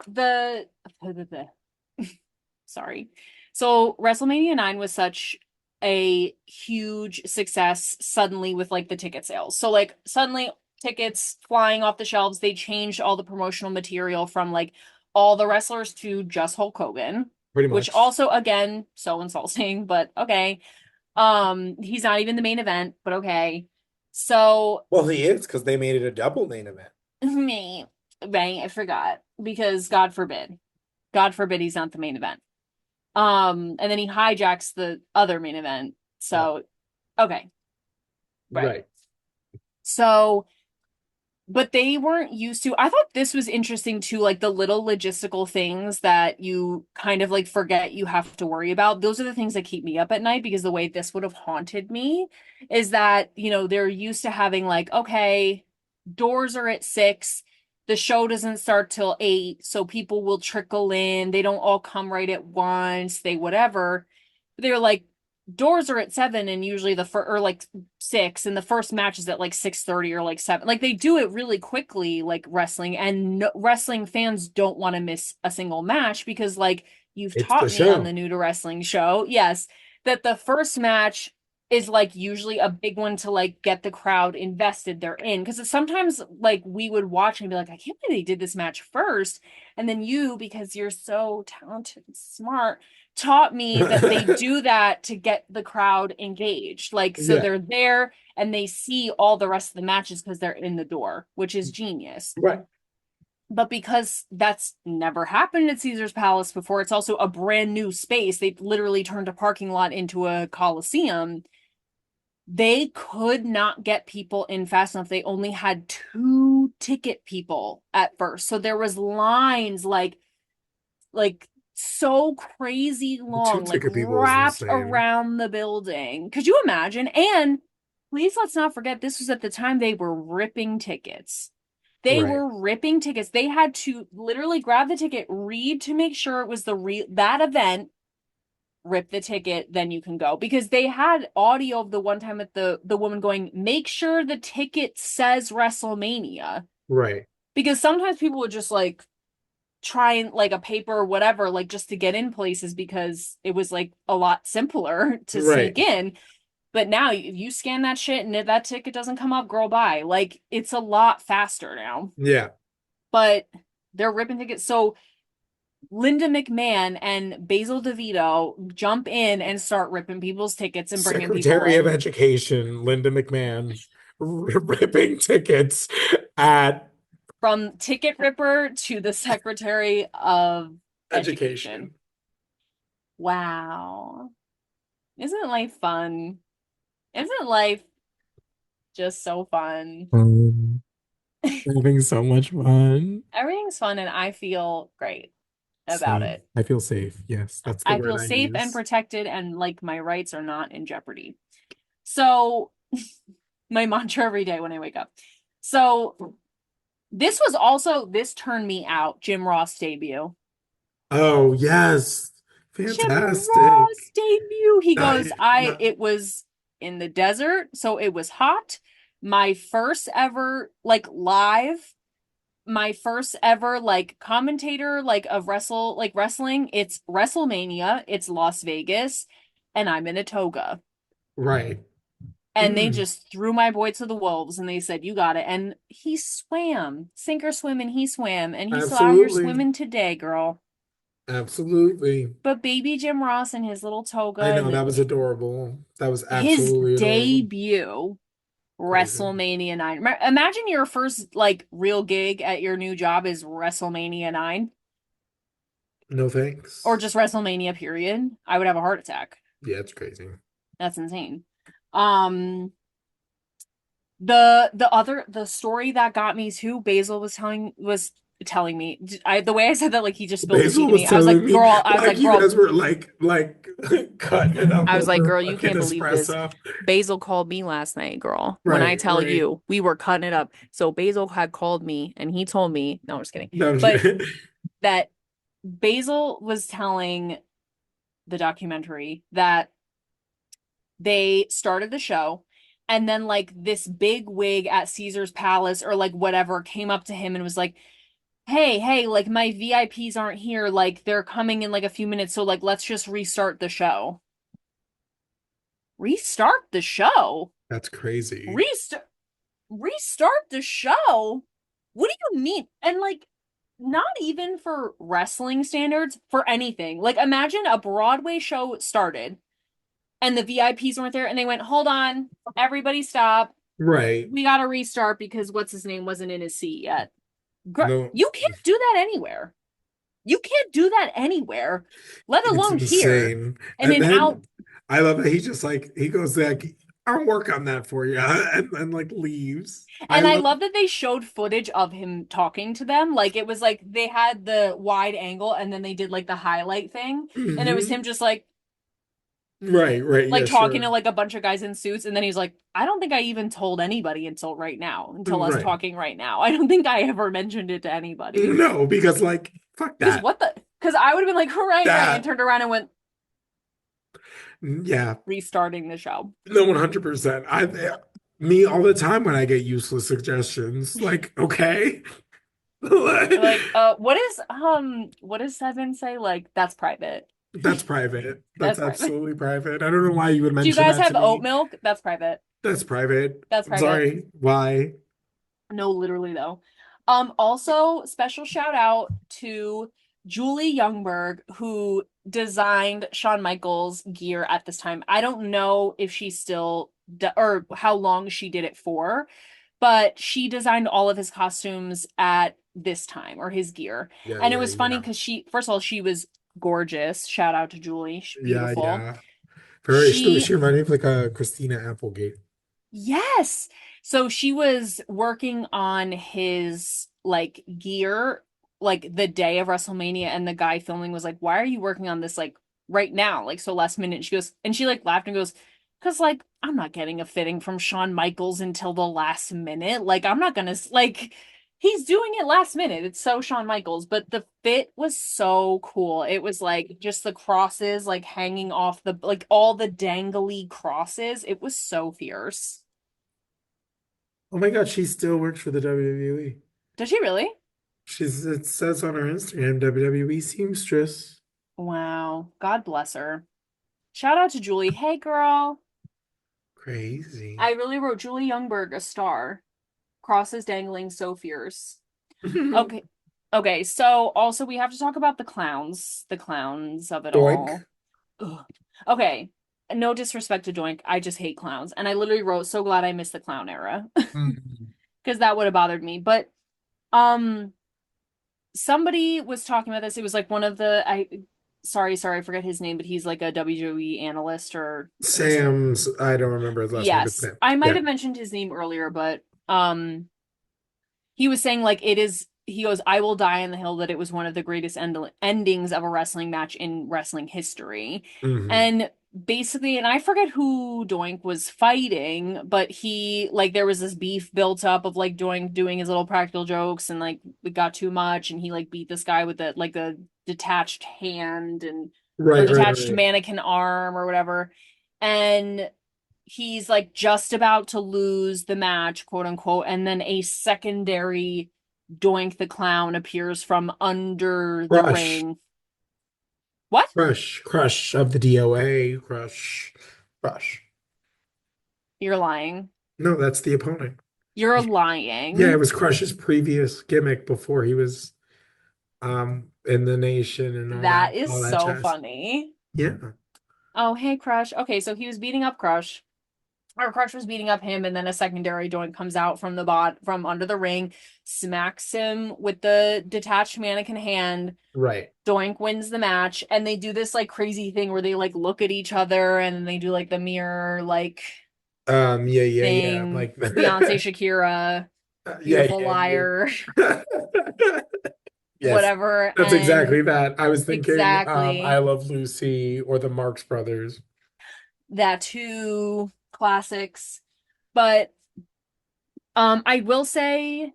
B: sorry. So WrestleMania IX was such a huge success suddenly with like the ticket sales. So like suddenly tickets flying off the shelves, they changed all the promotional material from like all the wrestlers to just Hulk Hogan,
C: Pretty
B: which
C: much.
B: also again so insulting, but okay. He's not even the main event, but okay. So
C: Well, he is because they made it a double main event.
B: me, bang, I forgot because God forbid. God forbid he's not the main event. And then he hijacks the other main event.
C: Yeah.
B: So, okay, right.
C: Right.
B: So, but they weren't used to. I thought this was interesting too, like the little logistical things that you kind of like forget you have to worry about. Those are the things that keep me up at night because the way this would have haunted me is that, they're used to having like, okay, doors are at 6. The show doesn't start till 8, so people will trickle in. They don't all come right at once. They whatever. They're like doors are at 7 and usually the first or like 6 and the first match is at like 6:30 or like 7. Like they do it really quickly like wrestling and no, wrestling fans don't want to miss a single match because like you've
C: It's the
B: taught me on
C: show.
B: the New to Wrestling show, yes, that the first match is like usually a big one to like get the crowd invested they're in because sometimes like we would watch and be like I can't believe they did this match first and then you because you're so talented and smart taught me that they do that to get the crowd engaged. Like, so
C: Yeah.
B: they're there and they see all the rest of the matches because they're in the door, which is genius.
C: Right.
B: But because that's never happened at Caesar's Palace before, it's also a brand new space. They literally turned a parking lot into a Coliseum. They could not get people in fast enough. They only had 2 ticket people at first. So there was lines like so crazy
C: Two
B: long, like
C: ticket people is
B: wrapped
C: insane.
B: around the building. Could you imagine? And please let's not forget this was at the time they were ripping tickets. They
C: Right.
B: were ripping tickets. They had to literally grab the ticket, read to make sure it was that event, rip the ticket, then you can go. Because they had audio of the one time at the woman going, make sure the ticket says WrestleMania.
C: Right.
B: Because sometimes people would just like try and like a paper or whatever, like just to get in places because it was like a lot simpler to
C: Right.
B: sneak in. But now if you scan that shit and if that ticket doesn't come up, girl, bye. Like it's a lot faster now.
C: Yeah.
B: But they're ripping tickets. So Linda McMahon and Basil DeVito jump in and start ripping people's tickets and bringing people
C: Secretary of
B: in.
C: Education, Linda McMahon, ripping tickets at
B: From ticket ripper to the Secretary of Education.
C: education.
B: Wow. Isn't life fun? Isn't life just so fun?
C: Having so much fun.
B: Everything's fun and I feel great about
C: Same.
B: it.
C: I feel safe. Yes, that's the
B: I
C: word
B: feel
C: I
B: safe and
C: use.
B: protected and like my rights are not in jeopardy. So my mantra every day when I wake up. So this turned me out, Jim Ross debut.
C: Oh, yes.
B: Jim Ross
C: Fantastic.
B: debut. He
C: I,
B: goes,
C: no,
B: it was in the desert, so it was hot. My first ever like live, my first ever like commentator like of wrestling. It's WrestleMania, it's Las Vegas, and I'm in a toga.
C: right.
B: And they
C: Mm,
B: just threw my boy to the wolves and they said, you got it. And he swam, sink or swim, and he swam. And he's still out here
C: absolutely.
B: swimming today, girl.
C: Absolutely.
B: But baby Jim Ross and his little toga
C: I
B: and
C: know that was adorable. That was
B: his
C: absolutely adorable.
B: debut,
C: Crazy.
B: WrestleMania 9. Imagine your first like real gig at your new job is WrestleMania 9
C: No
B: or
C: thanks.
B: just WrestleMania period. I would have a heart attack.
C: Yeah, it's crazy.
B: That's insane. Um the story that got me too, Basil was telling me. The way I said that, like he just spilled the tea
C: Basil
B: to
C: was
B: me. I was
C: telling
B: like,
C: me,
B: girl,
C: like you guys were like cutting it up over
B: you
C: fucking
B: can't believe this.
C: espresso.
B: Basil called me last night, girl. When I
C: Right,
B: tell
C: right.
B: you, we were cutting it up. So Basil had called me and he told me, no, I'm just kidding.
C: No, I'm
B: But
C: just-
B: that Basil was telling the documentary that they started the show and then like this big wig at Caesar's Palace or like whatever came up to him and was like, hey, like my VIPs aren't here, like they're coming in like a few minutes, so like let's just restart the show. Restart the show?
C: That's crazy.
B: Restart the show? What do you mean? And like not even for wrestling standards, for anything. Like imagine a Broadway show started and the VIPs weren't there and they went, hold on, everybody stop.
C: Right.
B: We gotta restart because what's his name wasn't in his seat yet.
C: No,
B: You can't do that anywhere. You can't do that anywhere, let
C: it's
B: alone here.
C: insane.
B: And
C: And
B: then out.
C: then I love that he just like he goes like, I'll work on that for you, and then like leaves. I
B: And I
C: love.
B: love that they showed footage of him talking to them. Like it was like they had the wide angle and then they did like the highlight thing. And it was
C: Mhm.
B: him just like
C: Right, right, yeah,
B: talking to
C: sure.
B: like a bunch of guys in suits. And then he's like, I don't think I even told anybody until right now, until us
C: Right.
B: talking right now. I don't think I ever mentioned it to anybody.
C: No, because like fuck
B: Because
C: that.
B: what the? Because I would have been like, right, and
C: That
B: turned around and went
C: yeah.
B: restarting the show.
C: No, 100%. Me all the time when I get useless suggestions. Like, okay.
B: Like, what does Seven say? Like, that's private.
C: That's private. That's
B: That's private.
C: absolutely private. I don't know why you would
B: Do you
C: mention
B: guys
C: that
B: have
C: to
B: oat
C: me.
B: milk? That's private.
C: That's private.
B: That's
C: I'm
B: private.
C: sorry. Why?
B: No, literally though. Also special shout out to Julie Youngberg, who designed Shawn Michaels gear at this time. I don't know if she still or how long she did it for, but she designed all of his costumes at this time or his gear.
C: Yeah,
B: And it
C: yeah,
B: was funny
C: yeah.
B: because first of all, she was gorgeous. Shout out to Julie. She's
C: Yeah,
B: beautiful.
C: yeah. Very,
B: She
C: she reminded me of like a Christina Applegate.
B: Yes. So she was working on his like gear like the day of WrestleMania and the guy filming was like, "Why are you working on this like right now?" Like so last minute. She goes and she like laughed and goes, "Cause like I'm not getting a fitting from Shawn Michaels until the last minute. Like I'm not gonna like he's doing it last minute. It's so Shawn Michaels, but the fit was so cool. It was like just the crosses like hanging off the like all the dangly crosses. It was so fierce.
C: Oh my God, she still works for the WWE.
B: Does she really?
C: It says on her Instagram, WWE seamstress.
B: Wow. God bless her. Shout out to Julie. Hey, girl.
C: Crazy.
B: I really wrote Julie Youngberg a star. Crosses dangling so fierce. Okay. Okay, so also we have to talk about the clowns. The clowns of it
C: Doink.
B: all. Ugh. Okay. No disrespect to Doink. I just hate clowns. And I literally wrote, so glad I missed the clown era.
C: Mm.
B: Because that would have bothered me. But um somebody was talking about this. It was like one of the sorry, I forget his name, but he's like a WWE analyst or
C: Sam's, I don't remember his last name, but
B: yes.
C: Sam.
B: I might
C: Yeah.
B: have mentioned his name earlier, but he was saying like it is he goes, I will die on the hill that it was one of the greatest endings of a wrestling match in wrestling history.
C: Hmm.
B: And basically, and I forget who Doink was fighting, but he like there was this beef built up of like Doink doing his little practical jokes and like it got too much and he like beat this guy with the detached hand and or
C: Right, right,
B: detached
C: right.
B: mannequin arm or whatever. And he's like just about to lose the match, quote unquote, and then a secondary Doink the Clown appears from under the
C: Crush,
B: ring. What?
C: crush of the DOA, crush.
B: You're lying.
C: No, that's the opponent.
B: You're
C: Yeah, it
B: lying.
C: was Crush's previous gimmick before he was in the nation and
B: That is
C: all that
B: so
C: jazz.
B: funny.
C: Yeah.
B: Oh, hey, Crush. Okay, so he was beating up Crush. Or Crush was beating up him, and then a secondary Doink comes out from the from under the ring, smacks him with the detached mannequin hand.
C: Right.
B: Doink wins the match, and they do this like crazy thing where they like look at each other and then they do like the mirror like
C: Yeah, yeah, yeah.
B: thing.
C: Like
B: Beyonce, Shakira,
C: yeah,
B: beautiful
C: yeah,
B: liar,
C: yeah. Yes.
B: whatever.
C: That's
B: And
C: exactly that. I was thinking I
B: exactly
C: Love Lucy or the Marx Brothers.
B: that two classics. But I will say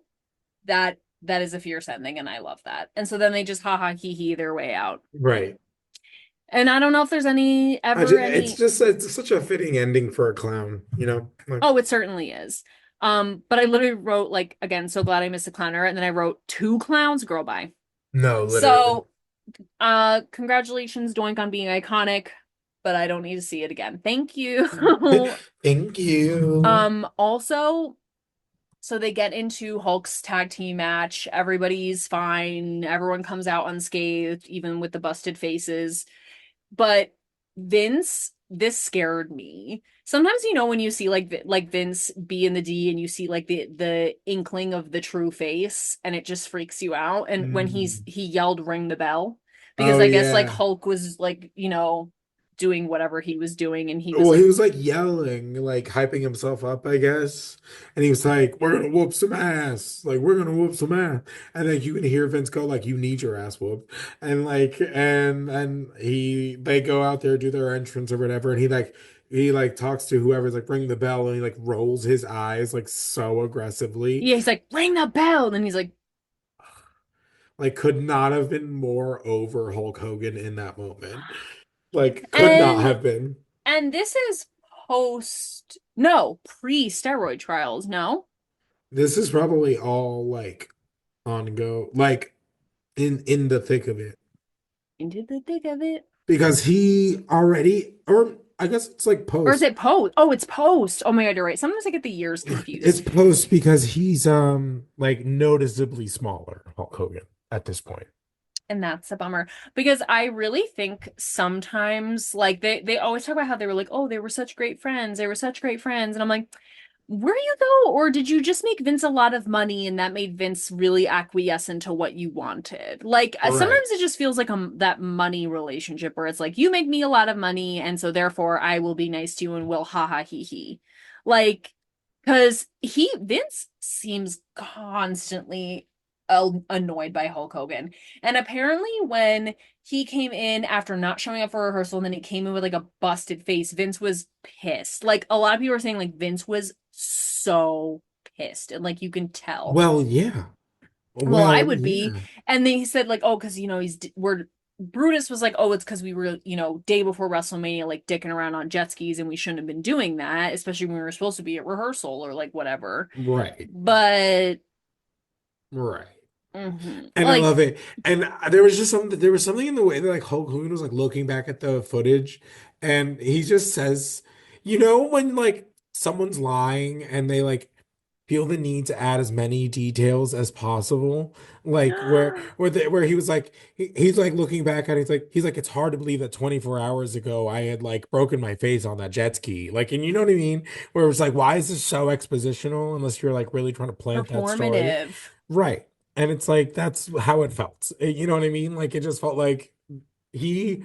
B: that that is a fierce ending, and I love that. And so then they just haha hee hee their way out.
C: Right.
B: And I don't know if there's any ever
C: It's
B: any.
C: just it's such a fitting ending for a clown, you know? Like,
B: Oh, it certainly is. But I literally wrote like again, so glad I missed a clowner, and then I wrote two clowns, girl, bye.
C: no, literally.
B: So, congratulations, Doink, on being iconic, but I don't need to see it again. Thank you.
C: Thank you.
B: Also, so they get into Hulk's tag team match. Everybody's fine. Everyone comes out unscathed, even with the busted faces. But Vince, this scared me. Sometimes when you see like Vince be in the D and you see like the inkling of the true face and it just freaks you out. And when
C: Mhm.
B: he yelled ring the bell because
C: Oh
B: I guess like
C: yeah.
B: Hulk was like, doing whatever he was doing and he was
C: Well, he
B: like
C: was like yelling, like hyping himself up, I guess. And he was like, "We're gonna whoop some ass! Like we're gonna whoop some ass!" And then you can hear Vince go, "Like you need your ass whooped." And like, and they go out there do their entrance or whatever, and he talks to whoever's like ring the bell, and he like rolls his eyes like so aggressively,
B: yeah, he's like ring the bell and he's like
C: like could not have been more over Hulk Hogan in that moment. Like could not
B: and
C: have been.
B: and this is post no, pre-steroid trials, no?
C: This is probably all like on go like in the thick of it
B: Into the thick of it.
C: because he already or I guess it's like
B: Or is
C: post.
B: it post? Oh, it's post. Oh my God, you're right. Sometimes I get the years
C: It's
B: confused.
C: post because he's like noticeably smaller, Hulk Hogan at this point.
B: And that's a bummer because I really think sometimes like they always talk about how they were like, "Oh, they were such great friends. They were such great friends." And I'm like, "Were you though? Or did you just make Vince a lot of money and that made Vince really acquiesce into what you wanted?" Like
C: Right.
B: sometimes it just feels like that money relationship where it's like, "You make me a lot of money and so therefore I will be nice to you and will ha ha he he." Like because Vince seems constantly annoyed by Hulk Hogan. And apparently, when he came in after not showing up for rehearsal, and then he came in with like a busted face, Vince was pissed. Like a lot of people are saying, like Vince was so pissed, and like you can tell.
C: Well, yeah.
B: Well, I
C: Well,
B: would be.
C: yeah.
B: And then he said, like, oh, because we're Brutus was like, oh, it's because we were, day before WrestleMania, like dicking around on jet skis, and we shouldn't have been doing that, especially when we were supposed to be at rehearsal or like whatever.
C: Right.
B: But
C: Right. And I
B: like,
C: love it. And there was something in the way that like Hulk Hogan was like looking back at the footage and he just says, when like someone's lying and they like feel the need to add as many details as possible, like where he was like he's like looking back at it, he's like it's hard to believe that 24 hours ago I had like broken my face on that jet ski. Like, and you know what I mean? Where it was like, why is this so expositional unless you're like really trying to plant that story?
B: performative.
C: Right. And it's like that's how it felt. You know what I mean? Like it just felt like He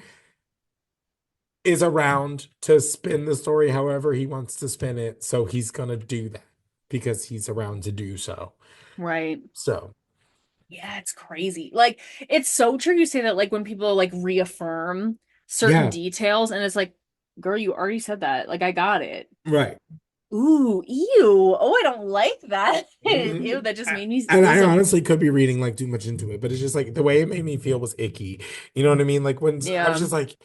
C: is around to spin the story however he wants to spin it, so he's gonna do that because he's around to do so.
B: Right.
C: So,
B: Yeah, it's crazy. Like, it's so true you say that, like, when people like reaffirm certain
C: yeah,
B: details, and it's like, girl, you already said that. Like, I got it.
C: right.
B: Ooh, ew. Oh, I don't like that. Ew,
C: Mhm.
B: that just made me
C: And
B: it was
C: I
B: a
C: honestly could be reading like too much into it, but it's just like the way it made me feel was icky. You know what I mean? Like when I was
B: yeah.
C: just like,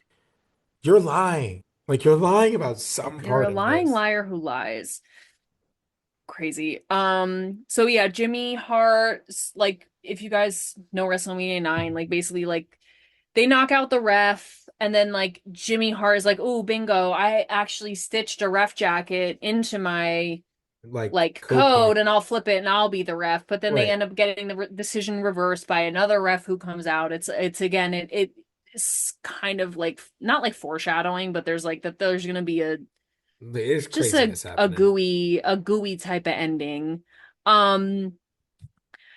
C: you're lying. Like you're lying about some
B: You're
C: part
B: a
C: of
B: lying
C: this.
B: liar who lies. Crazy. So yeah, Jimmy Hart, like if you guys know WrestleMania 9, like basically like they knock out the ref, and then like Jimmy Hart is like, "Oh, bingo, I actually stitched a ref jacket into my
C: Like
B: like
C: coat
B: code,
C: pocket.
B: and I'll flip it and I'll be the ref." But then they
C: Right.
B: end up getting the decision reversed by another ref who comes out. It's again it's kind of like not like foreshadowing, but there's like that there's gonna be a
C: There's
B: just
C: craziness happening.
B: a gooey type of ending. Um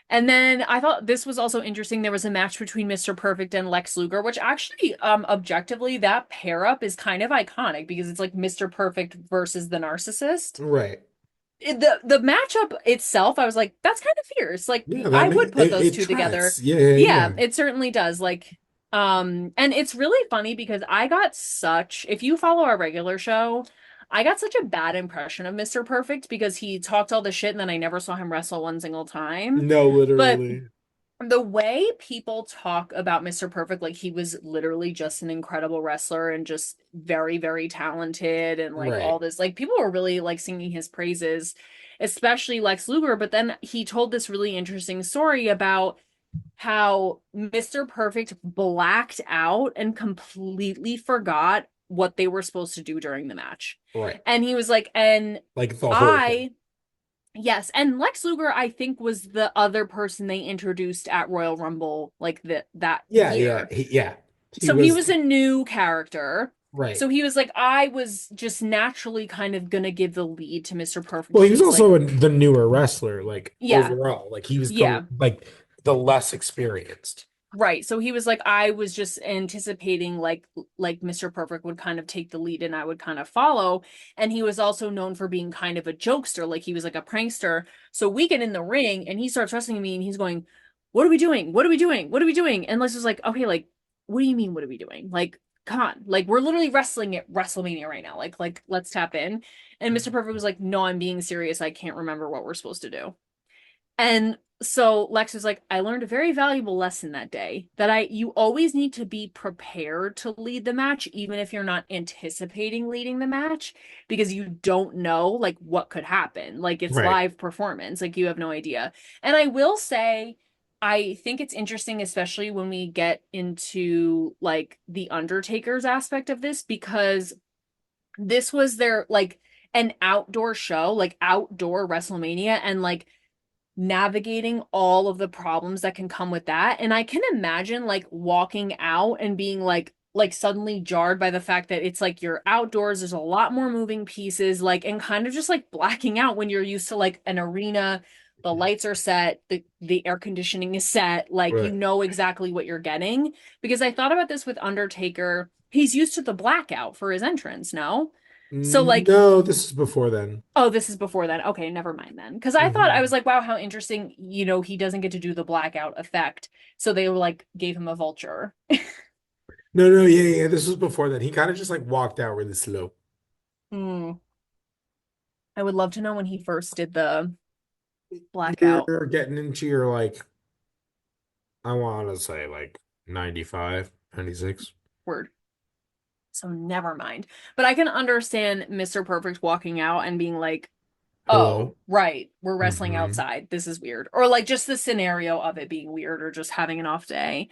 B: and then I thought this was also interesting. There was a match between Mr. Perfect and Lex Luger, which actually, objectively, that pair up is kind of iconic because it's like Mr. Perfect versus the narcissist.
C: Right.
B: The matchup itself, I was like, that's kind of fierce. Like
C: Yeah,
B: I would put those
C: it
B: two together.
C: tracks. Yeah, yeah,
B: Yeah,
C: yeah.
B: it certainly does. Like, and it's really funny because I got such, if you follow our regular show, I got such a bad impression of Mr. Perfect because he talked all the shit and then I never saw him wrestle one single time.
C: No,
B: But
C: literally.
B: the way people talk about Mr. Perfect, like he was literally just an incredible wrestler and just very, very talented and like all
C: Right.
B: this, like people were really like singing his praises, especially Lex Luger. But then he told this really interesting story about how Mr. Perfect blacked out and completely forgot what they were supposed to do during the match.
C: Right.
B: And he was like, and
C: Like the whole thing.
B: I yes, and Lex Luger, I think, was the other person they introduced at Royal Rumble like that
C: Yeah, yeah,
B: year.
C: yeah. He
B: So he
C: was
B: was a new character.
C: right.
B: So he was like, I was just naturally kind of gonna give the lead to Mr. Perfect
C: Well, he
B: because
C: was
B: he's like,
C: also the newer wrestler, like
B: yeah,
C: overall. Like he was
B: yeah,
C: like the less experienced.
B: right. So he was like, I was just anticipating like Mr. Perfect would kind of take the lead and I would kind of follow. And he was also known for being kind of a jokester, like he was like a prankster. So we get in the ring and he starts wrestling me and he's going, "What are we doing? What are we doing? What are we doing?" And Lex was like, "Okay, like, what do you mean, what are we doing? Like, come on. Like, we're literally wrestling at WrestleMania right now. Like, let's tap in." And Mr. Perfect was like, "No, I'm being serious. I can't remember what we're supposed to do." And so Lex was like, I learned a very valuable lesson that day that you always need to be prepared to lead the match, even if you're not anticipating leading the match, because you don't know like what could happen. Like it's
C: Right.
B: live performance, like you have no idea. And I will say, I think it's interesting, especially when we get into like the Undertaker's aspect of this, because this was their like an outdoor show, like outdoor WrestleMania, and like navigating all of the problems that can come with that. And I can imagine like walking out and being like suddenly jarred by the fact that it's like you're outdoors, there's a lot more moving pieces, like and kind of just like blacking out when you're used to like an arena, the lights are set, the air conditioning is set, like you
C: Right.
B: know exactly what you're getting. Because I thought about this with Undertaker. He's used to the blackout for his entrance, no? So like
C: No, this is before then.
B: oh, this is before then. Okay, never mind then. Because I thought I was
C: Hmm.
B: like, wow, how interesting. He doesn't get to do the blackout effect. So they like gave him a vulture.
C: No, no, yeah, yeah. This was before then. He kind of just like walked out really slow.
B: Hmm. I would love to know when he first did the blackout.
C: You're getting into your like, I want to say like 95, 96.
B: Word. So never mind. But I can understand Mr. Perfect walking out and being like, oh,
C: Hello.
B: right, we're wrestling
C: Hmm.
B: outside. This is weird. Or like just the scenario of it being weird or just having an off day.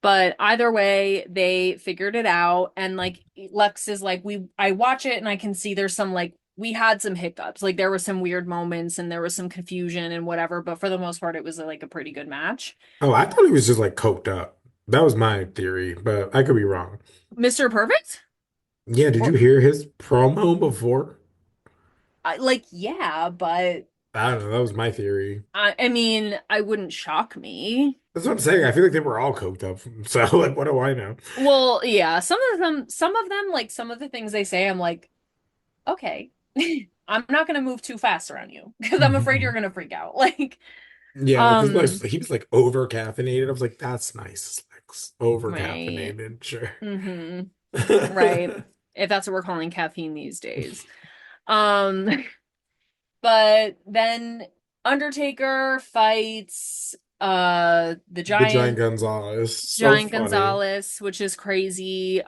B: But either way, they figured it out. And like Lex is like, I watch it and I can see there's some like, we had some hiccups. Like there were some weird moments and there was some confusion and whatever. But for the most part, it was like a pretty good match.
C: Oh, I thought he was just like coked up. That was my theory, but I could be wrong.
B: Mr. Perfect?
C: Yeah, did you
B: Or
C: hear his promo before?
B: like, yeah, but.
C: I don't know. That was my theory.
B: I mean, I wouldn't shock me.
C: That's what I'm saying. I feel like they were all coked up. So, like, what do I know?
B: Well, yeah, some of them, like some of the things they say, I'm like, okay, I'm not gonna move too fast around you because I'm afraid you're gonna freak out. Like,
C: Yeah, because
B: um,
C: he was like over caffeinated. I was like, that's nice. Like over
B: right,
C: caffeinated, sure.
B: mm-hmm, right. If that's what we're calling caffeine these days. Um, but then Undertaker fights the
C: The giant
B: giant
C: Gonzalez, so
B: Giant
C: funny.
B: Gonzalez, which is crazy.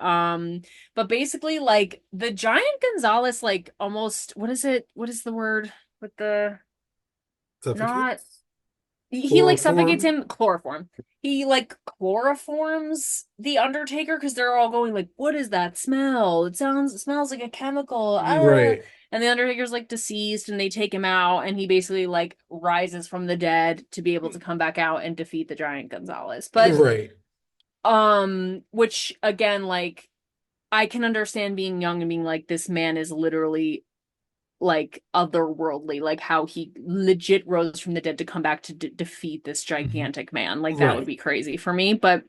B: But basically, like the Giant Gonzalez, like almost what is it? What is the word with the not
C: Suffocates?
B: he like suffocates
C: Chloroform?
B: him, chloroform. He like chloroforms the Undertaker because they're all going like, "What is that smell? It smells like a chemical." Ah.
C: Right,
B: And the Undertaker's like deceased, and they take him out, and he basically like rises from the dead to be able to come back out and defeat the Giant Gonzalez. But
C: right,
B: which again, like I can understand being young and being like, this man is literally like otherworldly, like how he legit rose from the dead to come back to defeat this gigantic man. Like that would
C: right.
B: be crazy for me. But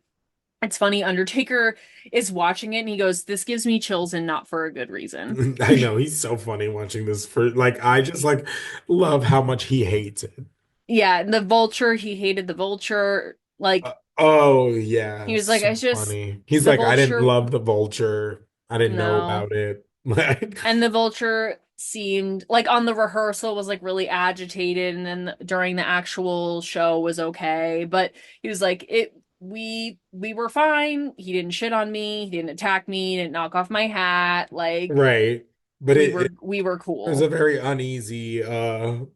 B: it's funny, Undertaker is watching it and he goes, "This gives me chills and not for a good reason."
C: I know he's so funny watching this for like I just like love how much he hates it.
B: Yeah, and the Vulture, he hated the Vulture. Like
C: Oh
B: he
C: yeah,
B: was like,
C: so
B: "It's just
C: funny. He's
B: the
C: like, I didn't
B: Vulture."
C: love the vulture. I didn't know
B: No.
C: about it. Like,
B: And the Vulture seemed like on the rehearsal was like really agitated, and then during the actual show was okay. But he was like, "It we were fine. He didn't shit on me. He didn't attack me. He didn't knock off my hat. Like
C: right. But
B: we were
C: there's a
B: cool."
C: very uneasy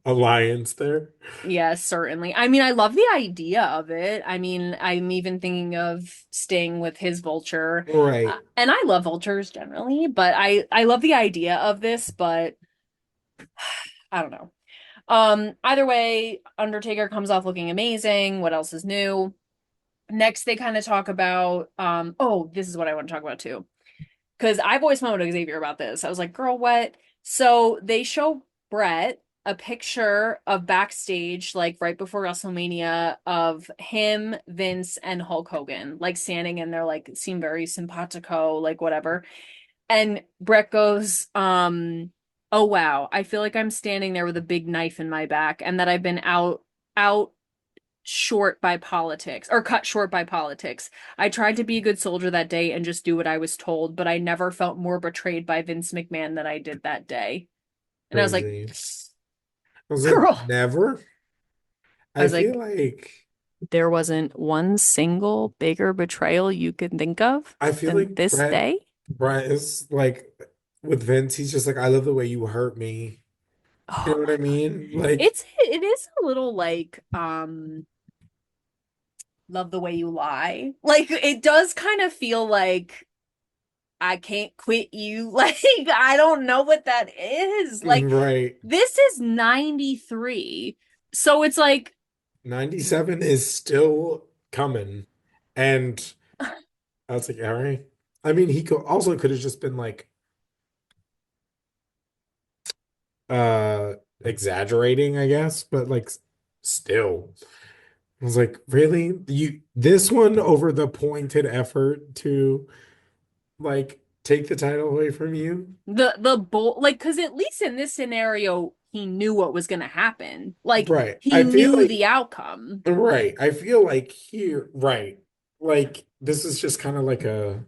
C: alliance there.
B: Yes, certainly. I mean, I love the idea of it. I mean, I'm even thinking of staying with his Vulture.
C: Right.
B: And I love vultures generally, but I love the idea of this, but I don't know. Either way, Undertaker comes off looking amazing. What else is new? Next, they kind of talk about oh, this is what I want to talk about too. Because I voiced my with Xavier about this. I was like, girl, what? So they show Bret a picture of backstage, like right before WrestleMania, of him, Vince, and Hulk Hogan, like standing and they're like seem very simpatico, like whatever. And Bret goes, oh wow, I feel like I'm standing there with a big knife in my back and that I've been out short by politics or cut short by politics. I tried to be a good soldier that day and just do what I was told, but I never felt more betrayed by Vince McMahon than I did that day. And I was like,
C: Crazy. I was like,
B: girl,
C: never.
B: I
C: I
B: was like,
C: feel like
B: there wasn't one single bigger betrayal you could think of
C: I feel
B: than
C: like
B: this day.
C: Brett is like with Vince, he's just like, I love the way you hurt me. You know
B: Oh
C: what
B: my
C: I
B: God.
C: mean? Like,
B: It is a little like love the way you lie. Like it does kind of feel like I can't quit you. Like I don't know what that is. Like
C: right.
B: this is 93. So it's like
C: 97 is still coming. And I was like, all right. I mean, he could have just been like uh exaggerating, I guess, but like still. I was like, really? You this one over the pointed effort to like take the title away from you?
B: the bull like because at least in this scenario he knew what was going to happen. Like
C: Right.
B: he
C: I feel
B: knew
C: like
B: the outcome.
C: right. I feel like here, right. Like this is just kind of like a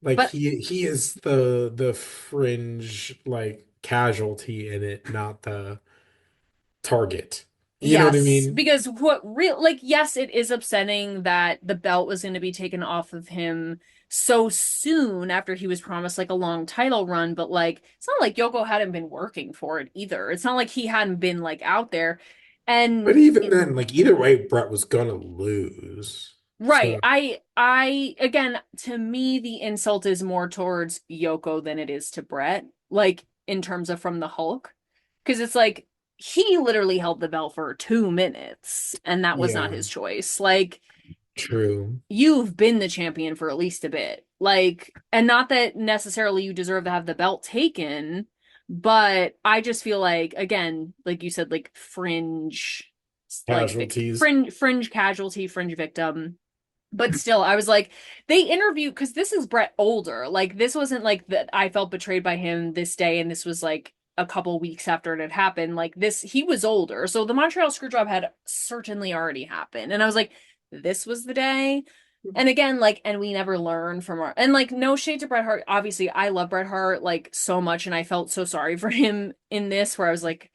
C: like
B: But
C: he is the fringe like casualty in it, not the target. You know what I
B: yes,
C: mean?
B: because what real like yes, it is upsetting that the belt was going to be taken off of him so soon after he was promised like a long title run, but like it's not like Yoko hadn't been working for it either. It's not like he hadn't been like out there.
C: But
B: And
C: even then, like either way, Brett was gonna lose.
B: right,
C: So
B: I again, to me the insult is more towards Yoko than it is to Bret, like in terms of from the Hulk, because it's like he literally held the belt for 2 minutes and that was not
C: yeah,
B: his choice. Like
C: true.
B: you've been the champion for at least a bit. Like, and not that necessarily you deserve to have the belt taken, But I just feel like, again, like you said, like fringe, like
C: Casualties.
B: fringe casualty, fringe victim. But still, I was like, they interviewed, because this is Bret older. Like, this wasn't like that I felt betrayed by him this day, and this was like a couple weeks after it had happened. Like, this, he was older. So the Montreal Screwjob had certainly already happened. And I was like, this was the day. And again, like, and we never learn from our, and like, no shade to Bret Hart. Obviously, I love Bret Hart like so much, and I felt so sorry for him in this, where I was like,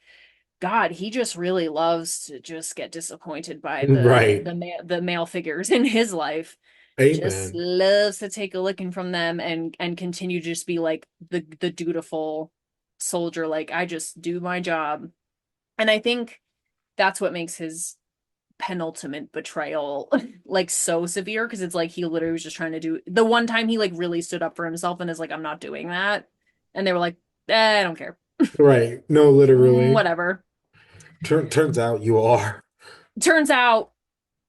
B: God, he just really loves to just get disappointed by
C: Right.
B: the male figures in his life. Just
C: Amen.
B: loves to take a licking from them and continue to just be like the dutiful soldier. Like, I just do my job. And I think that's what makes his penultimate betrayal like so severe, because it's like he literally was just trying to do the one time he like really stood up for himself and is like, I'm not doing that. And they were like, I don't care.
C: Right. No, literally.
B: Whatever.
C: Turns out you are.
B: Turns out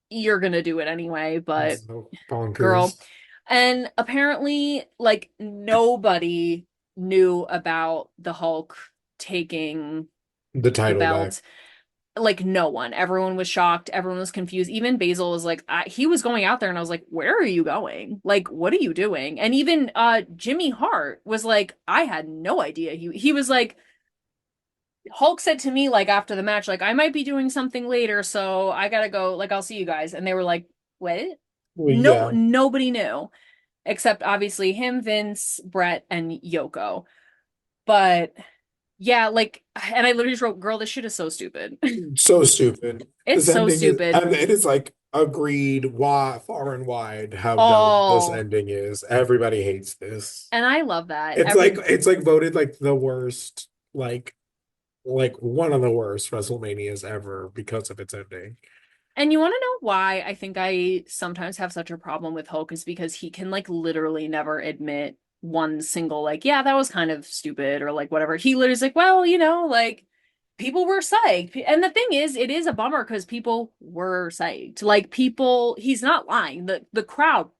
B: you're gonna do it anyway, but
C: So
B: girl.
C: bonkers.
B: And apparently, like, nobody knew about the Hulk taking
C: The
B: the
C: title back.
B: belt. Like, no one. Everyone was shocked. Everyone was confused. Even Basil was like, he was going out there, and I was like, where are you going? Like, what are you doing? And even Jimmy Hart was like, I had no idea. He was like, Hulk said to me, like, after the match, like, I might be doing something later, so I gotta go. Like, I'll see you guys. And they were like, what?
C: Well,
B: No,
C: yeah.
B: nobody knew except obviously him, Vince, Bret, and Yoko. But yeah, like, and I literally just wrote, girl, this shit is so stupid.
C: So stupid.
B: It's
C: This
B: so
C: ending is,
B: stupid.
C: and it is like agreed wide, far and wide how dumb this
B: Oh,
C: ending is. Everybody hates this.
B: and I love that.
C: It's like voted like the worst, like one of the worst WrestleManias ever because of its ending.
B: And you want to know why I think I sometimes have such a problem with Hulk is because he can like literally never admit one single like, yeah, that was kind of stupid or like whatever. He literally is like, well, like people were psyched. And the thing is, it is a bummer because people were psyched. Like people, he's not lying. The crowd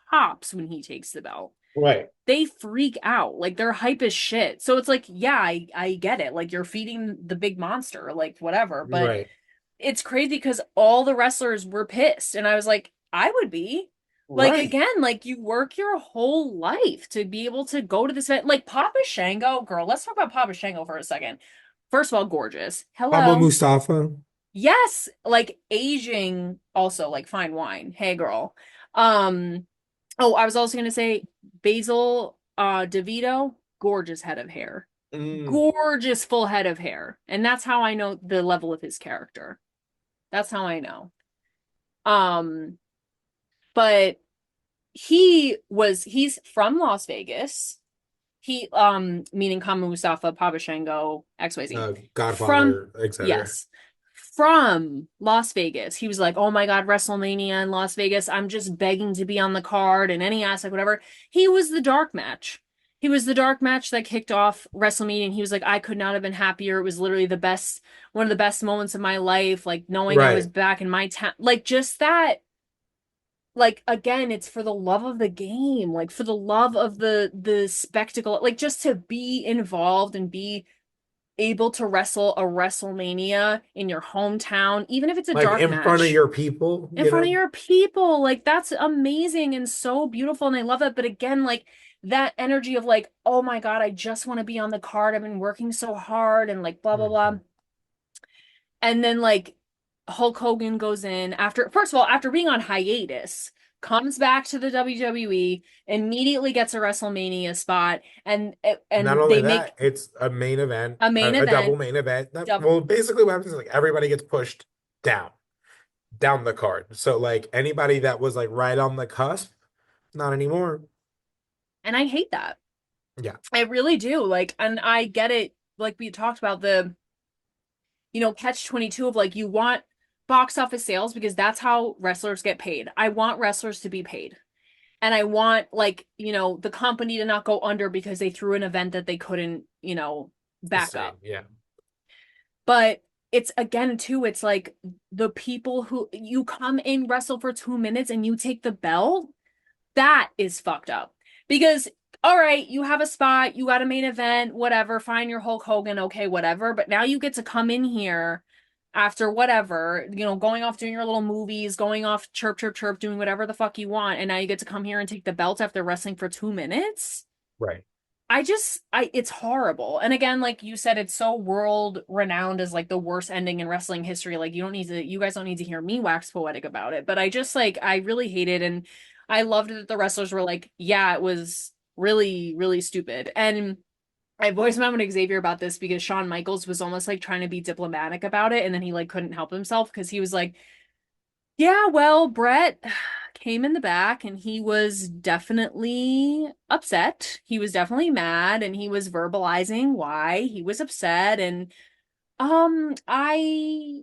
B: pops when he takes the belt.
C: Right.
B: They freak out. Like they're hype as shit. So it's like, yeah, I get it. Like you're feeding the big monster, like whatever. But
C: Right.
B: it's crazy because all the wrestlers were pissed. And I was like, I would be. Like
C: Right.
B: again, like you work your whole life to be able to go to this event. Like Papa Shango, girl, let's talk about Papa Shango for a second. First of all, gorgeous.
C: Mama
B: Hello.
C: Mustafa.
B: Yes, like aging also like fine wine. Hey girl. Um oh, I was also gonna say Basil DeVito, gorgeous head of hair.
C: Mm.
B: Gorgeous full head of hair. And that's how I know the level of his character. That's how I know. Um, but he's from Las Vegas. Meaning Kamu Mustafa, Papa Shango, XYZ. From,
C: Godfather, etc.
B: yes, from Las Vegas. He was like, oh my God, WrestleMania in Las Vegas. I'm just begging to be on the card in any aspect, whatever. He was the dark match. He was the dark match that kicked off WrestleMania, and he was like, I could not have been happier. It was literally the best, one of the best moments of my life. Like knowing I was
C: Right.
B: back in my town, like just that, like again, it's for the love of the game, like for the love of the spectacle, like just to be involved and be able to wrestle a WrestleMania in your hometown, even if it's a
C: Like
B: dark
C: in front of
B: match
C: your people,
B: in front of your people, like that's amazing and so beautiful, and I love that. But again, like that energy of like, oh my God, I just want to be on the card. I've been working so hard and like blah blah blah.
C: Mhm.
B: And then like Hulk Hogan goes in after, first of all, after being on hiatus, comes back to the WWE, immediately gets a WrestleMania spot,
C: Not
B: and
C: only
B: they make
C: that, it's a main event,
B: a main
C: a double
B: event.
C: main event.
B: Dub-
C: Well, basically what happens is like everybody gets pushed down, down the card. So like anybody that was like right on the cusp, not anymore.
B: and I hate that.
C: Yeah.
B: I really do. Like, and I get it. Like we talked about catch 22 of like, you want box office sales because that's how wrestlers get paid. I want wrestlers to be paid. And I want like, the company to not go under because they threw an event that they couldn't, back
C: Sustain.
B: up.
C: Yeah.
B: But it's again too, it's like the people who you come in, wrestle for 2 minutes and you take the belt, that is fucked up. Because all right, you have a spot, you got a main event, whatever, fine, you're Hulk Hogan, okay, whatever. But now you get to come in here after whatever, going off doing your little movies, going off chirp, chirp, chirp, doing whatever the fuck you want. And now you get to come here and take the belt after wrestling for 2 minutes.
C: Right.
B: It's horrible. And again, like you said, it's so world renowned as like the worst ending in wrestling history. Like you guys don't need to hear me wax poetic about it. But I really hate it. And I loved that the wrestlers were like, yeah, it was really, really stupid. And I voiced my own Xavier about this because Shawn Michaels was almost like trying to be diplomatic about it. And then he like couldn't help himself because he was like, yeah, well, Bret came in the back and he was definitely upset. He was definitely mad and he was verbalizing why he was upset. And I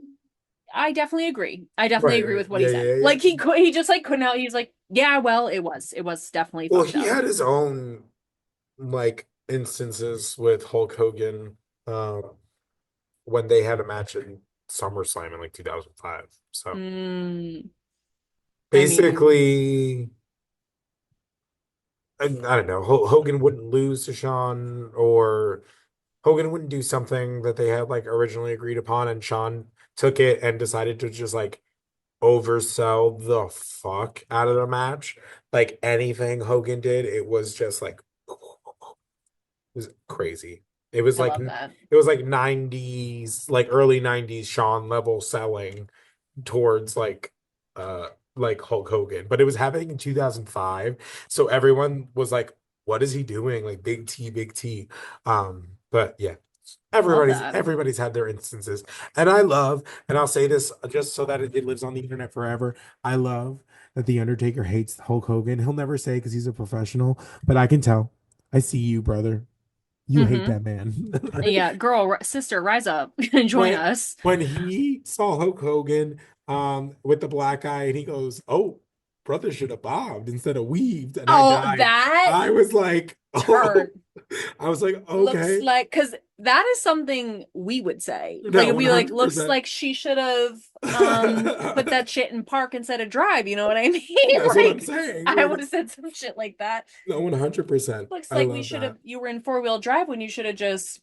B: definitely agree. I definitely
C: Right,
B: agree
C: right.
B: with what he
C: Yeah,
B: said.
C: yeah, yeah.
B: Like he just like couldn't help. He was like, yeah, well, it was definitely
C: Well,
B: fucked
C: he
B: up.
C: had his own like instances with Hulk Hogan when they had a match in SummerSlam in like 2005. So
B: Mm, I mean,
C: basically, I don't know, Hogan wouldn't lose to Shawn, or Hogan wouldn't do something that they had like originally agreed upon, and Shawn took it and decided to just like oversell the fuck out of the match. Like anything Hogan did, it was just like was crazy.
B: I love that.
C: It was like 90s, like early 90s Shawn level selling towards uh like Hulk Hogan. But it was happening in 2005. So everyone was like, what is he doing? Like big T, big T. But yeah.
B: I love that.
C: Everybody's had their instances. And I love, and I'll say this just so that it lives on the internet forever. I love that the Undertaker hates Hulk Hogan. He'll never say because he's a professional, but I can tell. I see you, brother. You hate
B: Mm-hmm.
C: that man.
B: Yeah, girl, sister, rise up and join
C: when
B: us.
C: when he saw Hulk Hogan with the black eye and he goes, "Oh, brother should have bobbed instead of weaved," and I
B: Oh,
C: died.
B: that
C: I was like,
B: turn
C: "Oh," I was like,
B: looks
C: "Okay."
B: like because that is something we would say. Like
C: No,
B: it'd be like looks
C: 100%.
B: like she should have put that shit in park instead of drive, you know what I mean?
C: That's what I'm
B: Like
C: saying.
B: I
C: Like,
B: would have said some shit like that.
C: no, 100%.
B: Looks
C: I
B: like we
C: love
B: should have
C: that.
B: you were in four-wheel drive when you should have just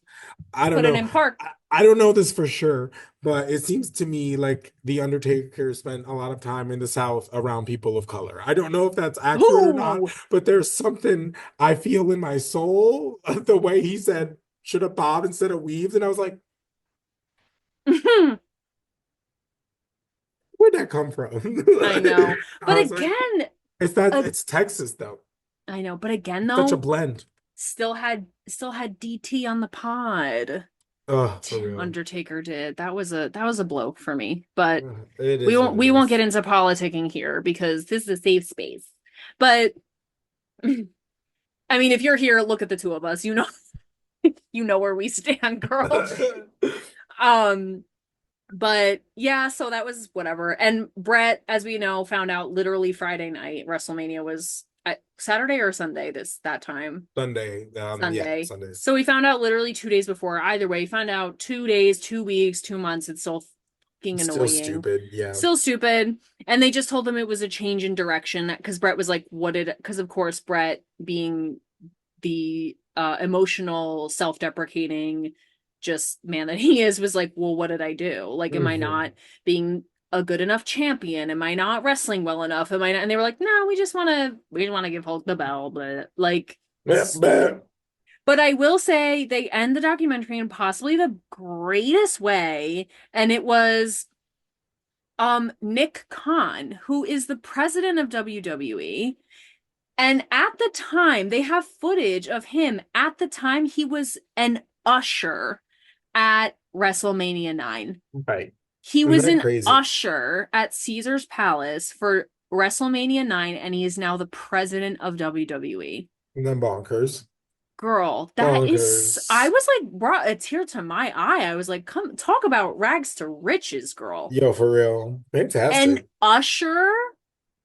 C: I don't
B: put it
C: know.
B: in park.
C: I don't know this for sure, but it seems to me like the Undertaker spent a lot of time in the South around people of color. I don't know if that's accurate or not,
B: Ooh.
C: but there's something I feel in my soul the way he said should have bobbed instead of weaved, and I was like, where'd that come from?
B: I know.
C: I
B: But
C: was like,
B: again, uh,
C: it's Texas though.
B: I know, but again
C: Such a
B: though,
C: blend.
B: still had DT on the pod.
C: Oh, for real.
B: Undertaker did. That was a blow for me. But
C: It
B: we
C: is what
B: won't
C: it
B: we won't get
C: is.
B: into politicking here because this is a safe space. But I mean, if you're here, look at the two of us. You know where we stand, girl. Um, but yeah, so that was whatever. And Bret, as we know, found out literally Friday night. WrestleMania was Saturday or Sunday that time.
C: Sunday. Yeah,
B: Sunday.
C: Sundays.
B: So we found out literally 2 days before. Either way, we found out 2 days, 2 weeks, 2 months. It's still fucking
C: Still
B: annoying.
C: stupid. Yeah.
B: Still stupid. And they just told them it was a change in direction because Bret was like, because of course, Bret being the emotional, self-deprecating, just man that he is, was like, well, what did I do? Like, am I
C: Hmm.
B: not being a good enough champion? Am I not wrestling well enough? Am I not? And they were like, no, we just want to give Hulk the bell, but like stupid. But I will say they end the documentary in possibly the greatest way, and it was Nick Khan, who is the president of WWE. And at the time, they have footage of him. At the time, he was an usher at WrestleMania IX.
C: Right.
B: He
C: Isn't
B: was
C: that
B: an
C: crazy?
B: usher at Caesar's Palace for WrestleMania IX, and he is now the president of WWE.
C: And then bonkers.
B: Girl, I
C: Bonkers.
B: was like, brought a tear to my eye. I was like, come talk about rags to riches, girl.
C: Yo, for real.
B: And
C: Fantastic.
B: Usher,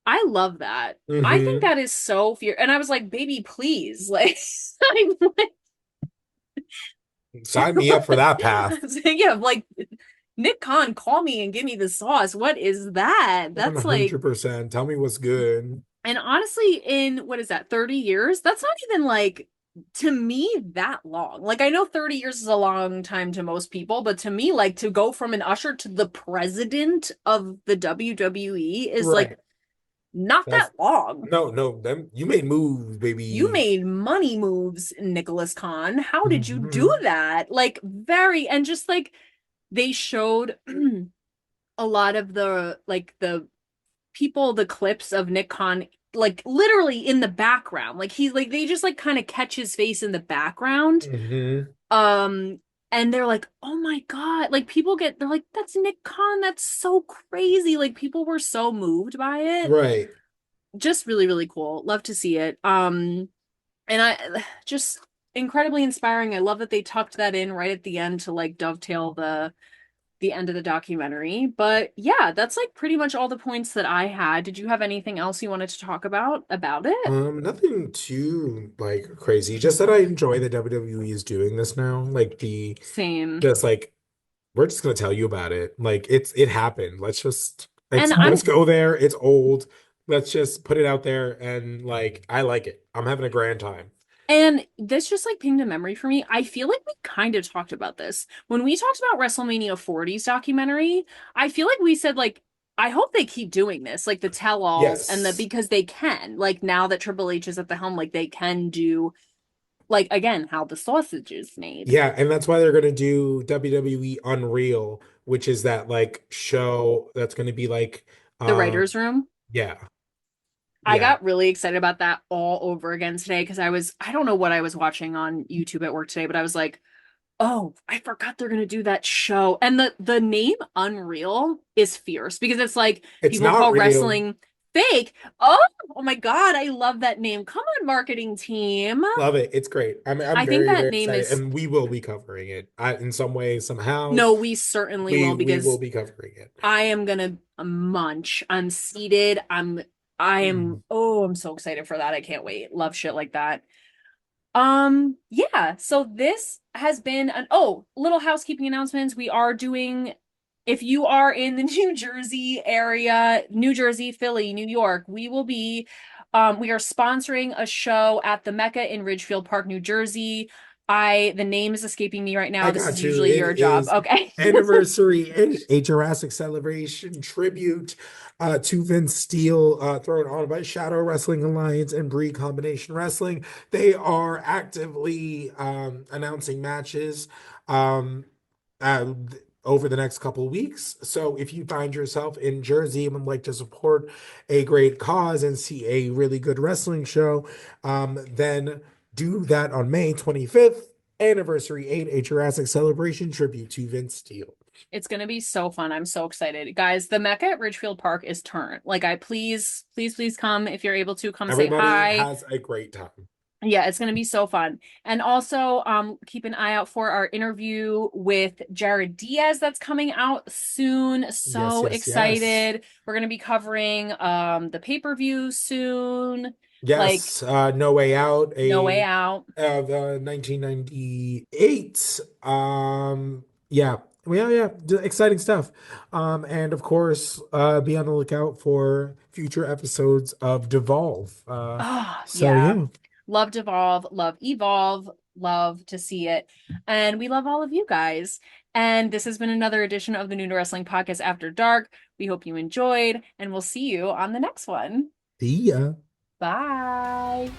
B: I love that. I think
C: Hmm.
B: that is so fear. And I was like, baby, please. Like, I'm
C: Sign me up for that path.
B: yeah, like Nick Khan, call me and give me the sauce. What is that? That's like,
C: 100%. Tell me what's good.
B: and honestly, in what is that, 30 years? That's not even like to me, that long. Like, I know 30 years is a long time to most people, but to me, like, to go from an usher to the president of the WWE is like
C: Right.
B: not that
C: That's
B: long.
C: no, them you made moves,
B: You
C: baby.
B: made money moves, Nicholas Khan. How did you do
C: Hmm.
B: that? Like, very, and just like they showed a lot of the people, the clips of Nick Khan, like literally in the background. Like he's like they just like kind of catch his face in the background.
C: Hmm.
B: Um, and they're like, oh my God. Like they're like, that's Nick Khan. That's so crazy. Like people were so moved by it.
C: Right.
B: Just really, really cool. Love to see it. And I just incredibly inspiring. I love that they tucked that in right at the end to like dovetail the end of the documentary. But yeah, that's like pretty much all the points that I had. Did you have anything else you wanted to talk about it?
C: Nothing too like crazy. Just that I enjoy that WWE is doing this now. Like the
B: Same.
C: just like we're just gonna tell you about it. Like it happened.
B: And
C: Let's go there. It's old. Let's just put it out there and like I like it. I'm having a grand time.
B: this just like pinged a memory for me. I feel like we kind of talked about this when we talked about WrestleMania 40's documentary. I feel like we said like I hope they keep doing this, like the tell-alls and the
C: Yes.
B: because they can. Like now that Triple H is at the helm, like they can do like again how the sausage is made.
C: Yeah, and that's why they're gonna do WWE Unreal, which is that like show that's gonna be like
B: The
C: um
B: writer's room.
C: yeah,
B: I
C: yeah.
B: got really excited about that all over again today because I don't know what I was watching on YouTube at work today, but I was like, oh, I forgot they're gonna do that show. And the name Unreal is fierce because it's like
C: It's
B: people
C: not
B: call
C: real.
B: wrestling fake. Oh, oh my God, I love that name. Come on, marketing team.
C: Love it. It's great. I'm
B: I think
C: very,
B: that
C: very
B: name
C: excited,
B: is
C: and we will be covering it. In some way, somehow,
B: no, we certainly will
C: we will
B: because
C: be covering it.
B: I am gonna munch. I'm seated. I am
C: Mm.
B: oh, I'm so excited for that. I can't wait. Love shit like that. Yeah, so this has been an little housekeeping announcements. We are doing if you are in the New Jersey area, New Jersey, Philly, New York, we are sponsoring a show at the Mecca in Ridgefield Park, New Jersey. The name is escaping me right
C: I
B: now. This is
C: got you.
B: usually
C: It
B: your job.
C: is
B: Okay.
C: anniversary and a Jurassic celebration tribute to Vince Steele, thrown on by Shadow Wrestling Alliance and Bree Combination Wrestling. They are actively announcing matches um, uh, over the next couple of weeks. So if you find yourself in Jersey and would like to support a great cause and see a really good wrestling show, then do that on May 25th. Anniversary 8, a Jurassic Celebration tribute to Vince Steele.
B: It's gonna be so fun. I'm so excited. Guys, the Mecca at Ridgefield Park is turned. Like I please, please, please come if you're able to come say
C: Everybody
B: hi.
C: has a great time.
B: Yeah, it's gonna be so fun. And also, keep an eye out for our interview with Jared Diaz that's coming out soon.
C: Yes,
B: So
C: yes, yes.
B: excited. We're gonna be covering the pay-per-view soon. Like,
C: Yes, No Way Out,
B: no way
C: a
B: out.
C: of 1998. Yeah, well, yeah, exciting stuff. And of course, be on the lookout for future episodes of Devolve.
B: Oh,
C: So
B: yeah.
C: yeah,
B: Love Devolve, love Evolve, love to see it. And we love all of you guys. And this has been another edition of the New to Wrestling Podcast After Dark. We hope you enjoyed, and we'll see you on the next one.
C: see ya.
B: Bye.